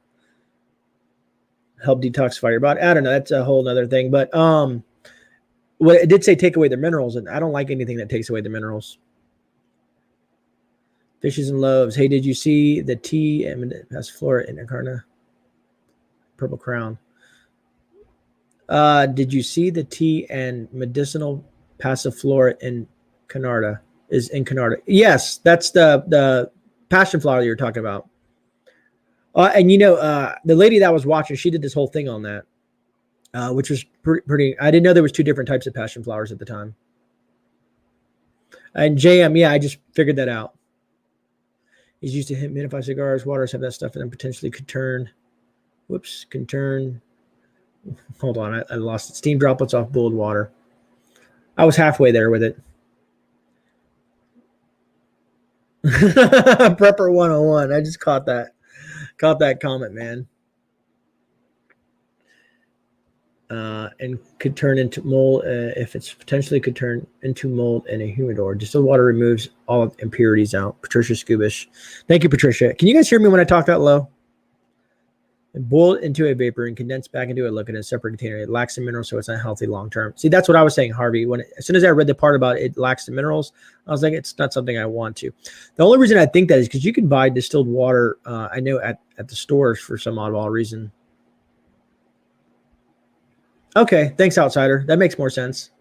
Help detoxify your body. I don't know. That's a whole other thing. But well, it did say take away the minerals, and I don't like anything that takes away the minerals. Fishes and loaves. Hey, did you see the tea and passiflora in Incarna? Purple crown. Did you see the tea and medicinal passiflora in Canada? Is in Canada? Yes, that's the passion flower that you're talking about. And you know, the lady that was watching, she did this whole thing on that, which was pretty. I didn't know there was 2 different types of passion flowers at the time. And JM, yeah, I just figured that out. Is used to humidify cigars. Waters have that stuff in them. Potentially could turn. Whoops, can turn. Hold on, I lost it. Steam droplets off boiled water. I was halfway there with it. Prepper 101. I just caught that comment, man. and could turn into mold if it's potentially could turn into mold in a humidor. Distilled water removes all impurities out. Patricia Skubish. Thank you, Patricia. Can you guys hear me when I talk that low? And boil it into a vapor and condense back into a liquid in a separate container. It lacks the minerals, so it's not healthy long term. See, that's what I was saying, Harvey. As soon as I read the part about it lacks the minerals, I was like, it's not something I want to. The only reason I think that is because you can buy distilled water, I know, at the stores for some oddball reason. Okay, thanks, Outsider. That makes more sense.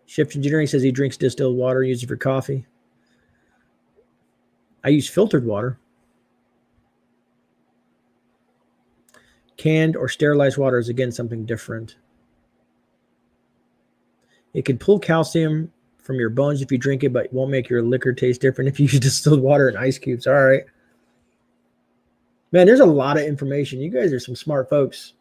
Shift Engineering says he drinks distilled water, uses it for coffee. I use filtered water. Canned or sterilized water is, again, something different. It can pull calcium from your bones if you drink it, but it won't make your liquor taste different if you use distilled water and ice cubes. All right. Man, there's a lot of information. You guys are some smart folks.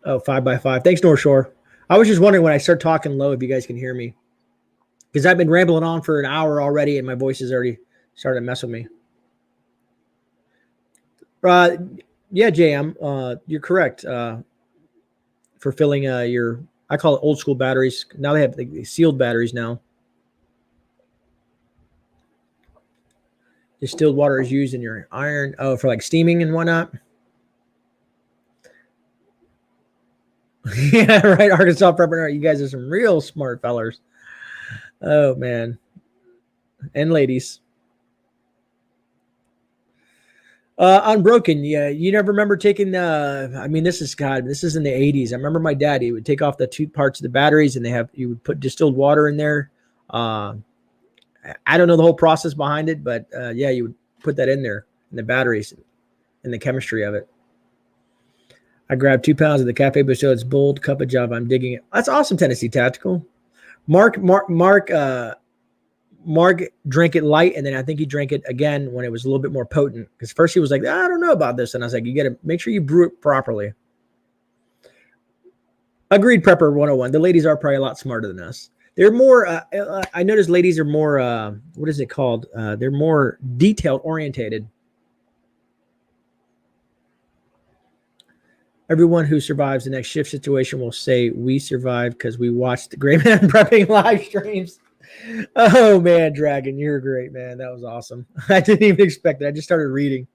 Oh, 5x5. Thanks, North Shore. I was just wondering when I start talking low if you guys can hear me. Because I've been rambling on for an hour already and my voice has already started to mess with me. Yeah, JM, you're correct. For filling your, I call it old school batteries. Now they have the sealed batteries now. Distilled water is used in your iron, for like steaming and whatnot. Yeah, right. Arkansas Prepper. You guys are some real smart fellers. Oh, man. And ladies. Unbroken. Yeah. You never remember taking I mean, this is in the 80s. I remember my dad, he would take off the two parts of the batteries and you would put distilled water in there. I don't know the whole process behind it, but yeah, you would put that in there in the batteries and the chemistry of it. I grabbed 2 pounds of the Cafe Bistro. It's bold cup of Java. I'm digging it. That's awesome, Tennessee Tactical. Mark drank it light, and then I think he drank it again when it was a little bit more potent. Because first he was like, I don't know about this. And I was like, you got to make sure you brew it properly. Agreed, Prepper 101. The ladies are probably a lot smarter than us. They're more, I noticed ladies are more, what is it called? They're more detailed orientated. Everyone who survives the next shift situation will say we survived because we watched the GreyMan Prepping live streams. Oh, man, Dragon, you're great, man. That was awesome. I didn't even expect it. I just started reading.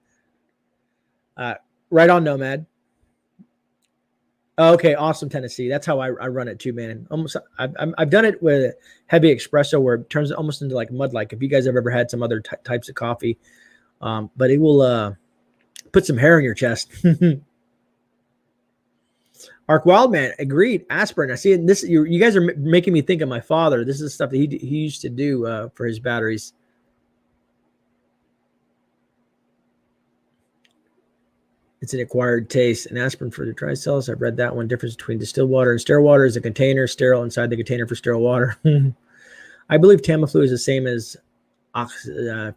Right on, Nomad. Okay, awesome, Tennessee. That's how I run it too, man. Almost, I've done it with heavy espresso where it turns almost into like mud. Like if you guys have ever had some other types of coffee, but it will put some hair in your chest. Ark Wildman, agreed. Aspirin. I see it. This you guys are making me think of my father. This is stuff that he used to do for his batteries. It's an acquired taste. An aspirin for the dry cells. I've read that one. Difference between distilled water and sterile water is a container, sterile inside the container for sterile water. I believe Tamiflu is the same as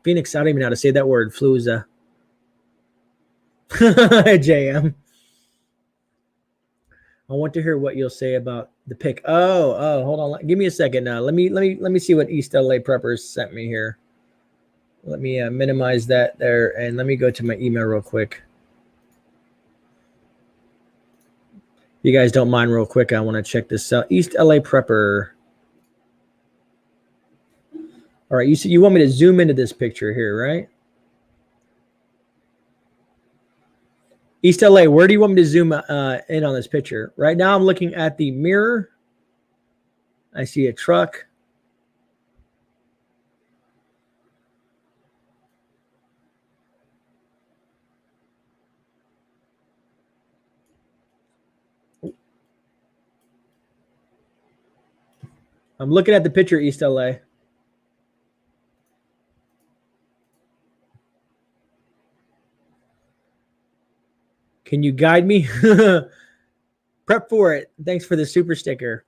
Phoenix. I don't even know how to say that word. Fluza. JM. I want to hear what you'll say about the pick. Oh, hold on. Give me a second. Let me see what East LA Preppers sent me here. Let me minimize that there, and let me go to my email real quick. If you guys don't mind real quick, I want to check this out. East LA Prepper. All right, you want me to zoom into this picture here, right? East LA, where do you want me to zoom in on this picture? Right now, I'm looking at the mirror. I see a truck. I'm looking at the picture, East LA. Can you guide me? Prep for it. Thanks for the super sticker.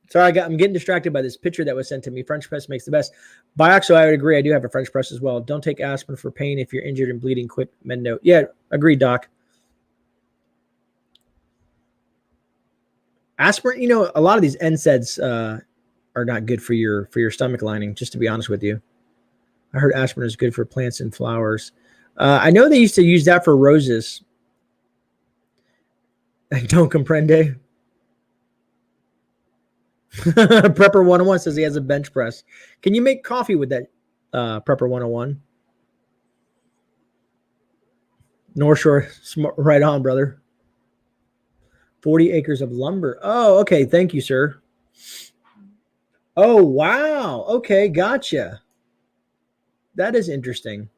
Sorry, I'm getting distracted by this picture that was sent to me. French press makes the best. Bioxo, I would agree. I do have a French press as well. Don't take aspirin for pain if you're injured and bleeding. Quick med note. Yeah, agreed, Doc. Aspirin, a lot of these NSAIDs are not good for your stomach lining, just to be honest with you. I heard aspirin is good for plants and flowers. I know they used to use that for roses. I don't comprende. Prepper 101 says he has a bench press. Can you make coffee with that, Prepper 101? North Shore, right on, brother. 40 acres of lumber. Oh, okay. Thank you, sir. Oh, wow. Okay, gotcha. That is interesting.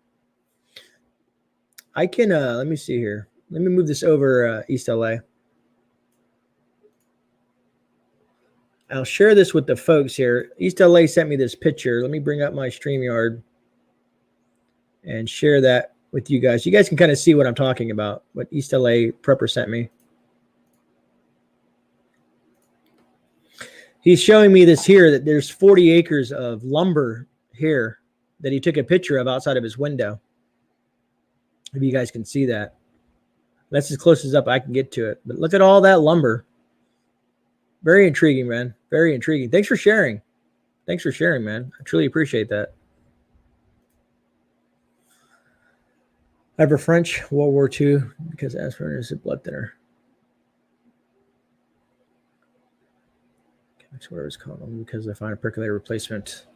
I can, let me see here. Let me move this over East LA. I'll share this with the folks here. East LA sent me this picture. Let me bring up my StreamYard and share that with you guys. You guys can kind of see what I'm talking about, what East LA Prepper sent me. He's showing me this here, that there's 40 acres of lumber here that he took a picture of outside of his window. If you guys can see that. That's as close as up I can get to it. But look at all that lumber. Very intriguing, man. Very intriguing. Thanks for sharing. Thanks for sharing, man. I truly appreciate that. Ever French, World War II, because aspirin is a blood thinner. That's what it was called, because I find a percolator replacement.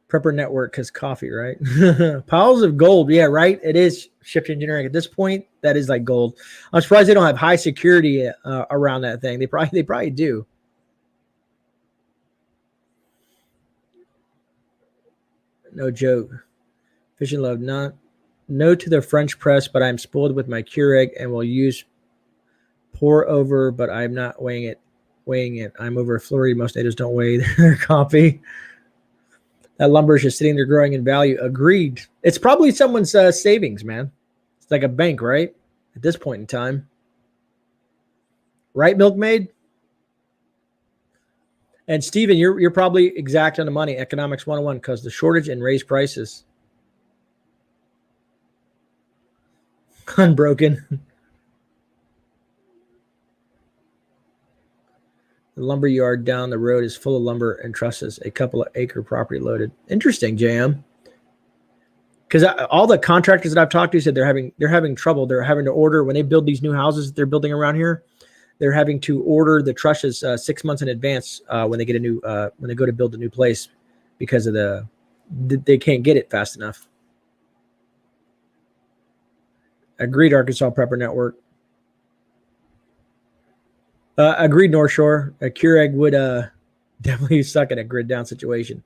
Prepper Network because coffee, right? Piles of gold. Yeah, right. It is shift engineering. At this point, that is like gold. I'm surprised they don't have high security around that thing. They probably do. No joke. Fish and Love. No to the French press, but I'm spoiled with my Keurig and will use pour over, but I'm not weighing it. I'm over Florida. Most natives don't weigh their coffee. That lumber is just sitting there growing in value. Agreed. It's probably someone's savings, man. It's like a bank, right? At this point in time. Right, Milkmaid? And Steven, you're probably exact on the money. Economics 101, because the shortage and raised prices. Unbroken. The lumber yard down the road is full of lumber and trusses. A couple of acre property loaded. Interesting, JM. Because all the contractors that I've talked to said they're having trouble. They're having to order when they build these new houses that they're building around here. They're having to order the trusses 6 months in advance when they get when they go to build a new place, because of they can't get it fast enough. Agreed, Arkansas Prepper Network. Agreed, North Shore. A Keurig would definitely suck in a grid down situation.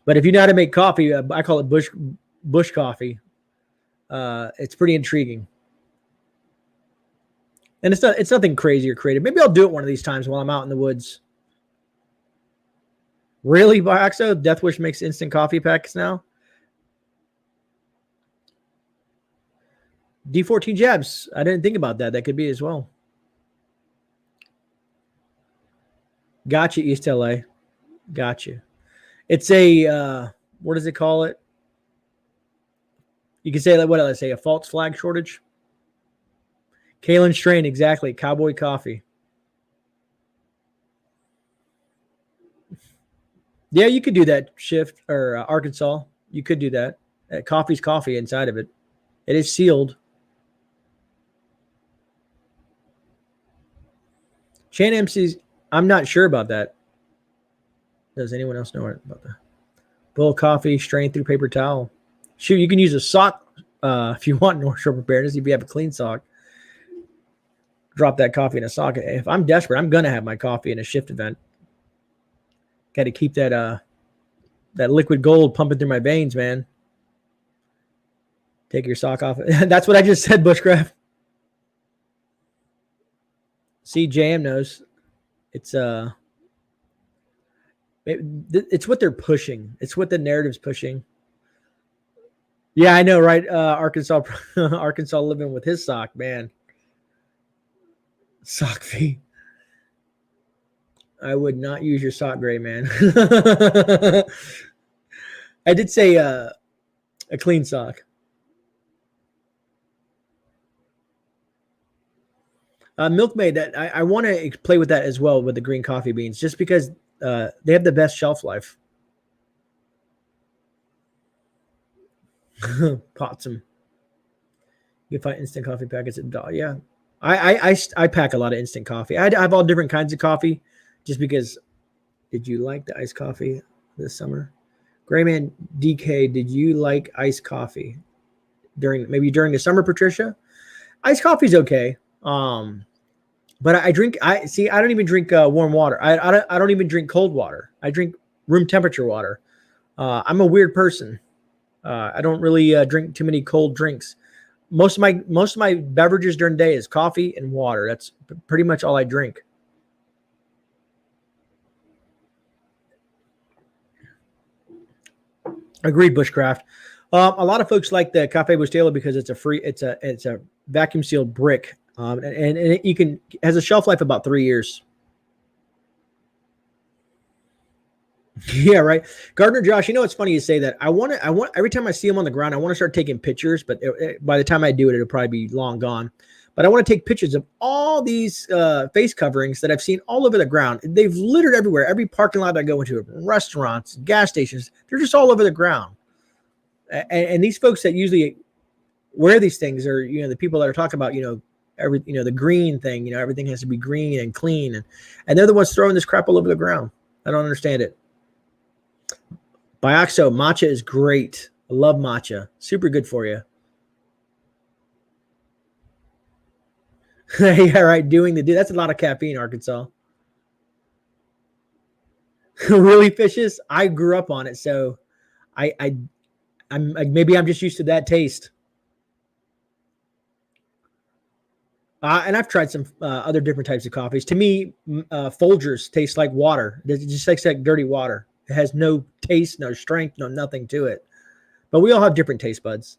But if you know how to make coffee, I call it bush coffee. It's pretty intriguing. And it's nothing crazy or creative. Maybe I'll do it one of these times while I'm out in the woods. Really, Bioxo? Death Wish makes instant coffee packs now? D14 jabs. I didn't think about that. That could be as well. Gotcha, East LA. Gotcha. It's a, what does it call it? You can say, what did I say? A false flag shortage? Kalen Strain, exactly. Cowboy coffee. Yeah, you could do that, Shift, or Arkansas. You could do that. Coffee's coffee inside of it. It is sealed. Chan MC's, I'm not sure about that. Does anyone else know about that? Boil coffee, strain through paper towel. Shoot, you can use a sock if you want North Shore preparedness. If you have a clean sock, drop that coffee in a sock. If I'm desperate, I'm gonna have my coffee in a shift event. Got to keep that liquid gold pumping through my veins, man. Take your sock off. That's what I just said, Bushcraft. CJM knows. It's what they're pushing. It's what the narrative's pushing. Yeah, I know, right? Arkansas living with his sock, man. Sock fee. I would not use your sock, Gray, man. I did say a clean sock. Milkmaid, that I want to play with that as well with the green coffee beans, just because they have the best shelf life. Potsum. You find instant coffee packets at dollar. Yeah, I pack a lot of instant coffee. I have all different kinds of coffee, just because. Did you like the iced coffee this summer? GreyMan DK, did you like iced coffee maybe during the summer, Patricia? Iced coffee's okay. But I don't even drink warm water. I don't even drink cold water. I drink room temperature water. I'm a weird person. I don't really drink too many cold drinks. Most of my beverages during the day is coffee and water. That's pretty much all I drink. Agreed, Bushcraft. A lot of folks like the Cafe Bustelo because it's a vacuum sealed brick, and it has a shelf life of about 3 years. Yeah, right. Gardner Josh, it's funny you say that. I want every time I see them on the ground, I want to start taking pictures, but by the time I do it, it'll probably be long gone. But I want to take pictures of all these face coverings that I've seen all over the ground. They've littered everywhere. Every parking lot I go into, restaurants, gas stations, they're just all over the ground. And these folks that usually wear these things are, the people that are talking about, the green thing, everything has to be green and clean. And they're the ones throwing this crap all over the ground. I don't understand it. Bioxo, matcha is great. I love matcha. Super good for you. Yeah, right. That's a lot of caffeine, Arkansas. Really fishes? I grew up on it, so I'm maybe I'm just used to that taste. And I've tried some other different types of coffees. To me, Folgers taste like water. It just tastes like dirty water. It has no taste, no strength, no nothing to it. But we all have different taste buds.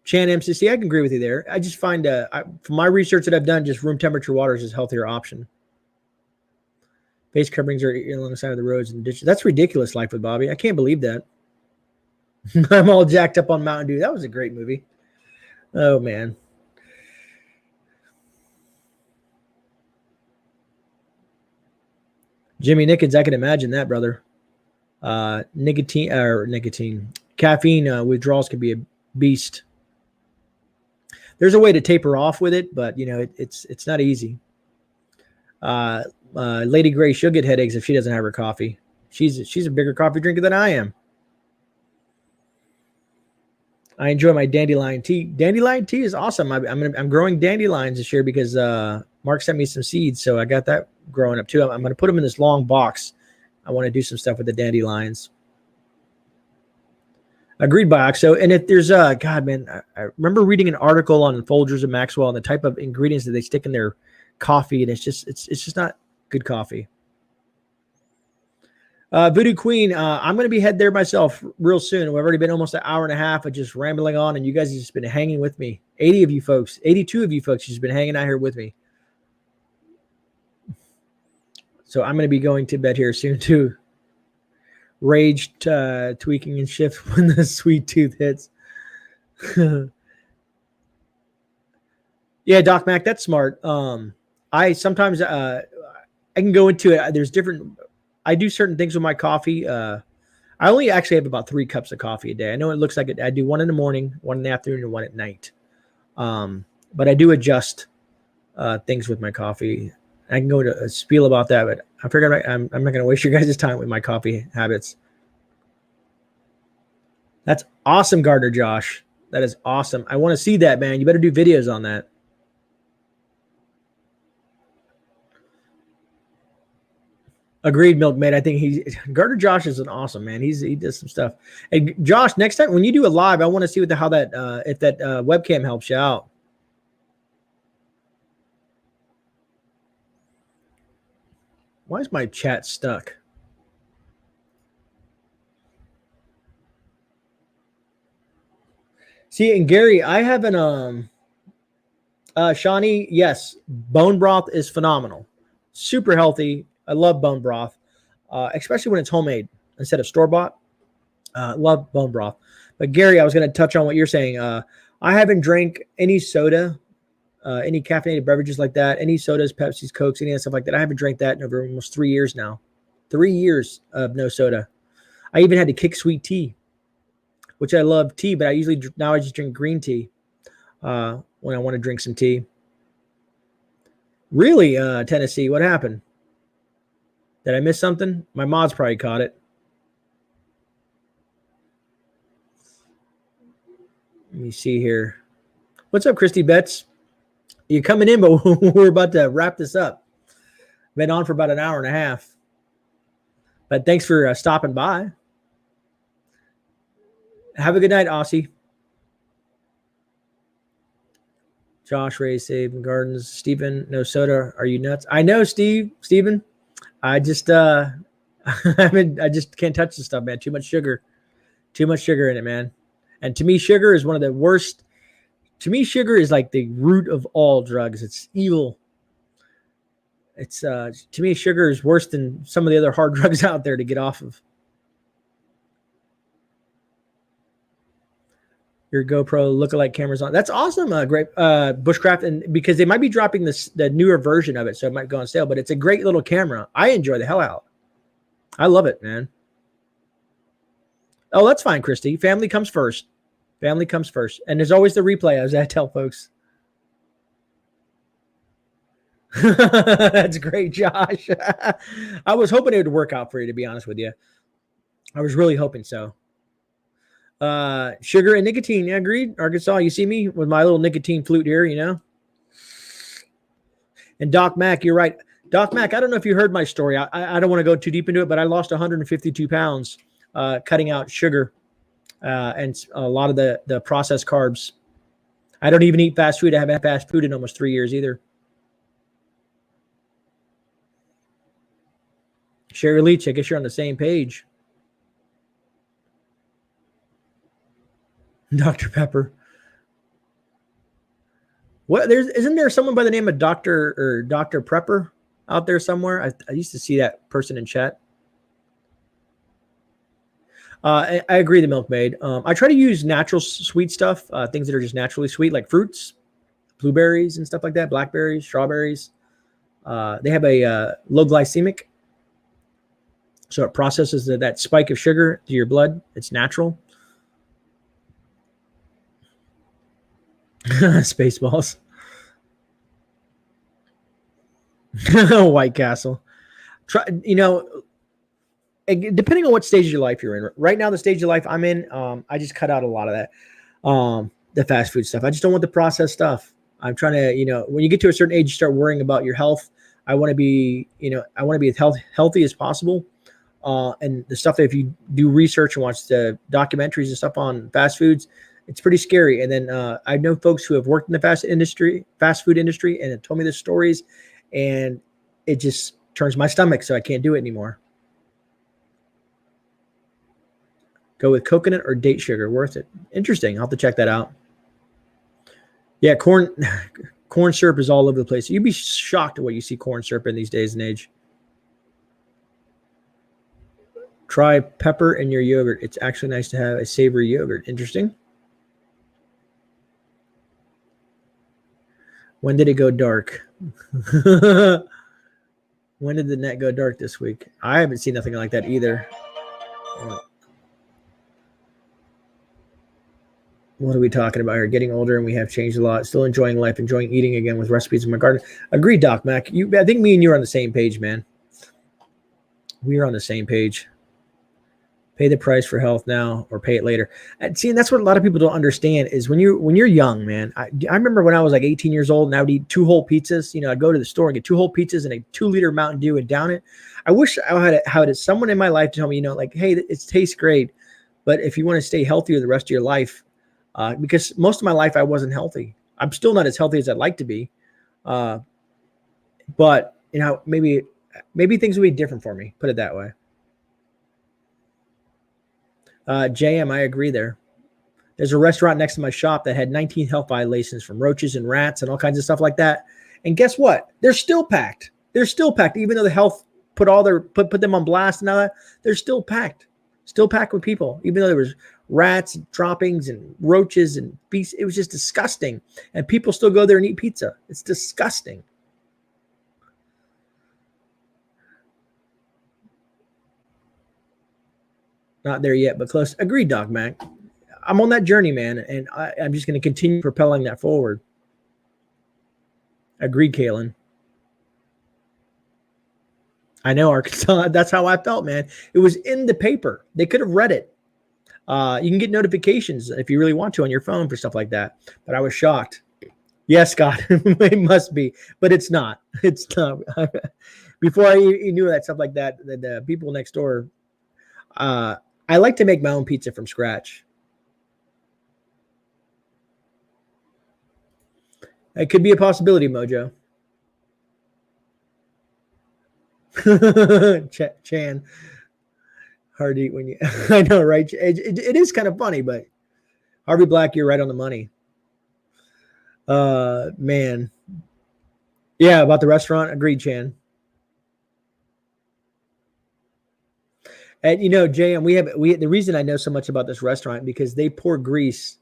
Chan MCC, I can agree with you there. I just find, from my research that I've done, just room temperature water is a healthier option. Face coverings are along the side of the roads and ditches. That's ridiculous, Life with Bobby. I can't believe that. I'm all jacked up on Mountain Dew. That was a great movie. Oh, man. Jimmy Nickens, I can imagine that, brother. Caffeine withdrawals can be a beast. There's a way to taper off with it, but it's not easy. Lady Gray, she'll get headaches if she doesn't have her coffee. She's a bigger coffee drinker than I am. I enjoy my dandelion tea. Dandelion tea is awesome. I'm growing dandelions this year because Mark sent me some seeds, so I got that growing up too. I'm going to put them in this long box. I want to do some stuff with the dandelions. Agreed, Bioxo. And if there's God, man, I remember reading an article on Folgers and Maxwell and the type of ingredients that they stick in their coffee, and it's just not good coffee. Voodoo Queen, I'm going to be head there myself real soon. We've already been almost an hour and a half of just rambling on, and you guys have just been hanging with me. 82 of you folks just been hanging out here with me. So I'm going to be going to bed here soon too. Rage, tweaking and shift when the sweet tooth hits. Yeah, Doc Mac, that's smart. I sometimes I can go into it. There's different. I do certain things with my coffee. I only actually have about 3 cups of coffee a day. I know it looks like it. I do 1 in the morning, 1 in the afternoon, and 1 at night. But I do adjust things with my coffee. I can go into a spiel about that, but I figured I'm not going to waste your guys' time with my coffee habits. That's awesome, Gardner Josh. That is awesome. I want to see that, man. You better do videos on that. Agreed, Milkmaid. I think Gardner Josh is an awesome man. He does some stuff. And Josh, next time when you do a live, I want to see if that webcam helps you out. Why is my chat stuck? See, and Gary, I have an Shawnee, yes, bone broth is phenomenal. Super healthy. I love bone broth, especially when it's homemade instead of store-bought. Love bone broth. But Gary, I was going to touch on what you're saying. I haven't drank any soda, any caffeinated beverages like that, any sodas, Pepsis, Cokes, any of that stuff like that. I haven't drank that in over almost 3 years now. 3 years of no soda. I even had to kick sweet tea. which I love tea, but I usually now I just drink green tea when I want to drink some tea. Really, Tennessee, what happened? Did I miss something? My mods probably caught it. Let me see here. What's up, Christy Betts? You're coming in, but we're about to wrap this up. Been on for about an hour and a half. But thanks for stopping by. Have a good night, Aussie. Josh, Ray, Save Gardens. Stephen, no soda. Are you nuts? I know, Stephen. I just I just can't touch this stuff, man. Too much sugar. Too much sugar in it, man. And to me, sugar is one of the worst. To me, sugar is like the root of all drugs. It's evil. It's to me, sugar is worse than some of the other hard drugs out there to get off of. Your GoPro lookalike cameras on. That's awesome. Great Bushcraft, and because they might be dropping the newer version of it, so it might go on sale. But it's a great little camera. I enjoy the hell out. I love it, man. Oh, that's fine, Christy. Family comes first. Family comes first, and there's always the replay, as I tell folks. That's great, Josh. I was hoping it would work out for you, to be honest with you. I was really hoping so. Sugar and nicotine. Yeah, agreed. Arkansas, you see me with my little nicotine flute here, you know? And Doc Mac, you're right. Doc Mac, I don't know if you heard my story. I don't want to go too deep into it, but I lost 152 pounds cutting out sugar and a lot of the processed carbs. I don't even eat fast food. I haven't had fast food in almost 3 years either. Sherry Leach, I guess you're on the same page. Dr. Pepper. What isn't there someone by the name of Dr. Prepper out there somewhere? I used to see that person in chat. I agree, the milkmaid. I try to use natural sweet stuff, things that are just naturally sweet, like fruits, blueberries and stuff like that, blackberries, strawberries. They have a low glycemic, so it processes that spike of sugar to your blood. It's natural. Spaceballs. White Castle. Try, depending on what stage of your life you're in. Right now, the stage of life I'm in, I just cut out a lot of that, the fast food stuff. I just don't want the processed stuff. I'm trying to, when you get to a certain age, you start worrying about your health. I want to be, I want to be as healthy as possible. And the stuff that if you do research and watch the documentaries and stuff on fast foods, it's pretty scary. And then I know folks who have worked in the fast food industry, and it told me the stories, and it just turns my stomach, so I can't do it anymore. Go with coconut or date sugar. Worth it. Interesting. I'll have to check that out. Yeah, corn syrup is all over the place. You'd be shocked at what you see corn syrup in these days and age. Try pepper in your yogurt. It's actually nice to have a savory yogurt. Interesting. When did it go dark? When did the net go dark this week? I haven't seen nothing like that either. What are we talking about here? Getting older and we have changed a lot. Still enjoying life, enjoying eating again with recipes in my garden. Agreed, Doc Mac. I think me and you are on the same page, man. We are on the same page. Pay the price for health now or pay it later. And see, and that's what a lot of people don't understand is when you're young, man. I remember when I was like 18 years old and I would eat 2 whole pizzas. I'd go to the store and get 2 whole pizzas and a 2-liter Mountain Dew and down it. I wish I had someone in my life to tell me, like, hey, it tastes great, but if you want to stay healthier the rest of your life, because most of my life I wasn't healthy. I'm still not as healthy as I'd like to be, but maybe things would be different for me. Put it that way. JM, I agree there. There's a restaurant next to my shop that had 19 health violations from roaches and rats and all kinds of stuff like that. And guess what? They're still packed. Even though the health put them on blast and all that, they're still packed. Still packed with people, even though there was rats and droppings and roaches and beasts. It was just disgusting. And people still go there and eat pizza. It's disgusting. Not there yet, but close. Agreed, Doc Mac. I'm on that journey, man, and I'm just going to continue propelling that forward. Agreed, Kaylin. I know, Arkansas. That's how I felt, man. It was in the paper. They could have read it. You can get notifications if you really want to on your phone for stuff like that. But I was shocked. Yes, Scott, it must be, but it's not. It's not. Before I knew that stuff like that, the people next door, I like to make my own pizza from scratch. It could be a possibility, Mojo. Chan, hard to eat when you. I know, right? It is kind of funny, but Harvey Black, you're right on the money. Man, yeah, about the restaurant. Agreed, Chan. And JM, we the reason I know so much about this restaurant because they pour grease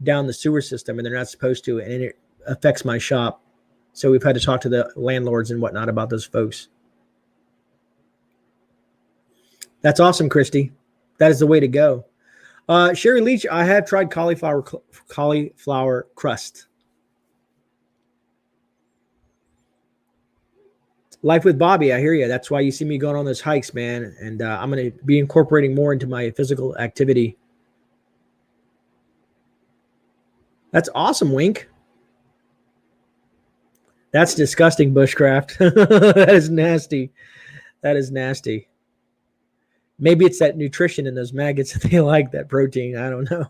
down the sewer system and they're not supposed to, and it affects my shop. So we've had to talk to the landlords and whatnot about those folks. That's awesome, Christy. That is the way to go. Sherry Leach, I have tried cauliflower crust. Life with Bobby, I hear you. That's why you see me going on those hikes, man. And I'm going to be incorporating more into my physical activity. That's awesome, Wink. That's disgusting, bushcraft. That is nasty. That is nasty. Maybe it's that nutrition in those maggots that they like, that protein. I don't know.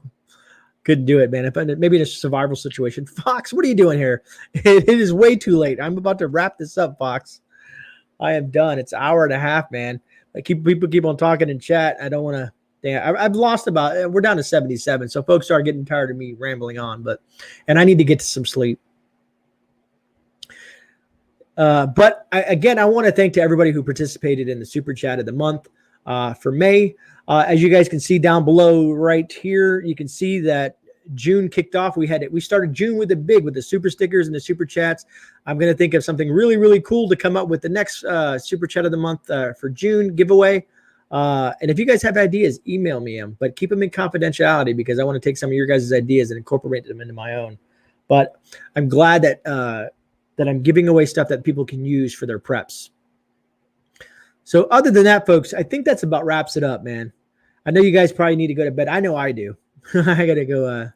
Couldn't do it, man. Maybe in a survival situation. Fox, what are you doing here? It is way too late. I'm about to wrap this up, Fox. I am done. It's an hour and a half, man. People keep on talking in chat. I don't want to. I've lost we're down to 77. So folks are getting tired of me rambling on, and I need to get to some sleep. But I want to thank to everybody who participated in the super chat of the month for May. As you guys can see down below right here, you can see that June kicked off. We started June with the super stickers and the super chats. I'm going to think of something really, really cool to come up with the next super chat of the month for June giveaway. And if you guys have ideas, email me them, but keep them in confidentiality because I want to take some of your guys' ideas and incorporate them into my own. But I'm glad that I'm giving away stuff that people can use for their preps. So other than that, folks, I think that's about wraps it up, man. I know you guys probably need to go to bed. I know I do. I got to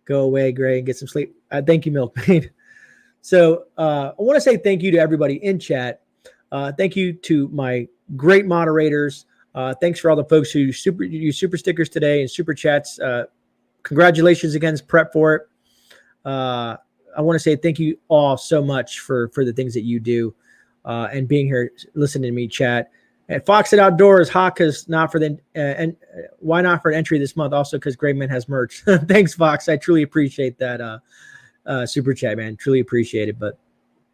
go away, Gray, and get some sleep. Thank you, Milkmaid. So I want to say thank you to everybody in chat. Thank you to my great moderators. Thanks for all the folks who use super stickers today and super chats. Congratulations again, Prep for it. I want to say thank you all so much for the things that you do and being here, listening to me chat. And Fox at Outdoors, Hawk is not for the and why not for an entry this month? Also because GreyMan has merch. Thanks, Fox. I truly appreciate that super chat, man. Truly appreciate it. But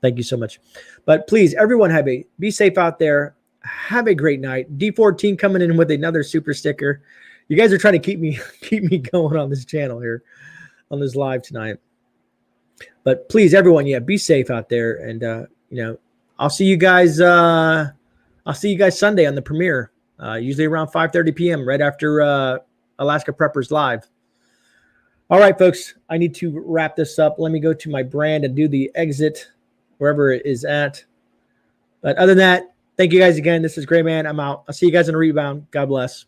thank you so much. But please, everyone, be safe out there. Have a great night. D14 coming in with another super sticker. You guys are trying to keep me going on this channel here, on this live tonight. But please, everyone, be safe out there. And I'll see you guys. I'll see you guys Sunday on the premiere, usually around 5:30 p.m. right after Alaska Preppers Live. All right, folks, I need to wrap this up. Let me go to my brand and do the exit wherever it is at. But other than that, thank you guys again. This is GreyMan. I'm out. I'll see you guys in a rebound. God bless.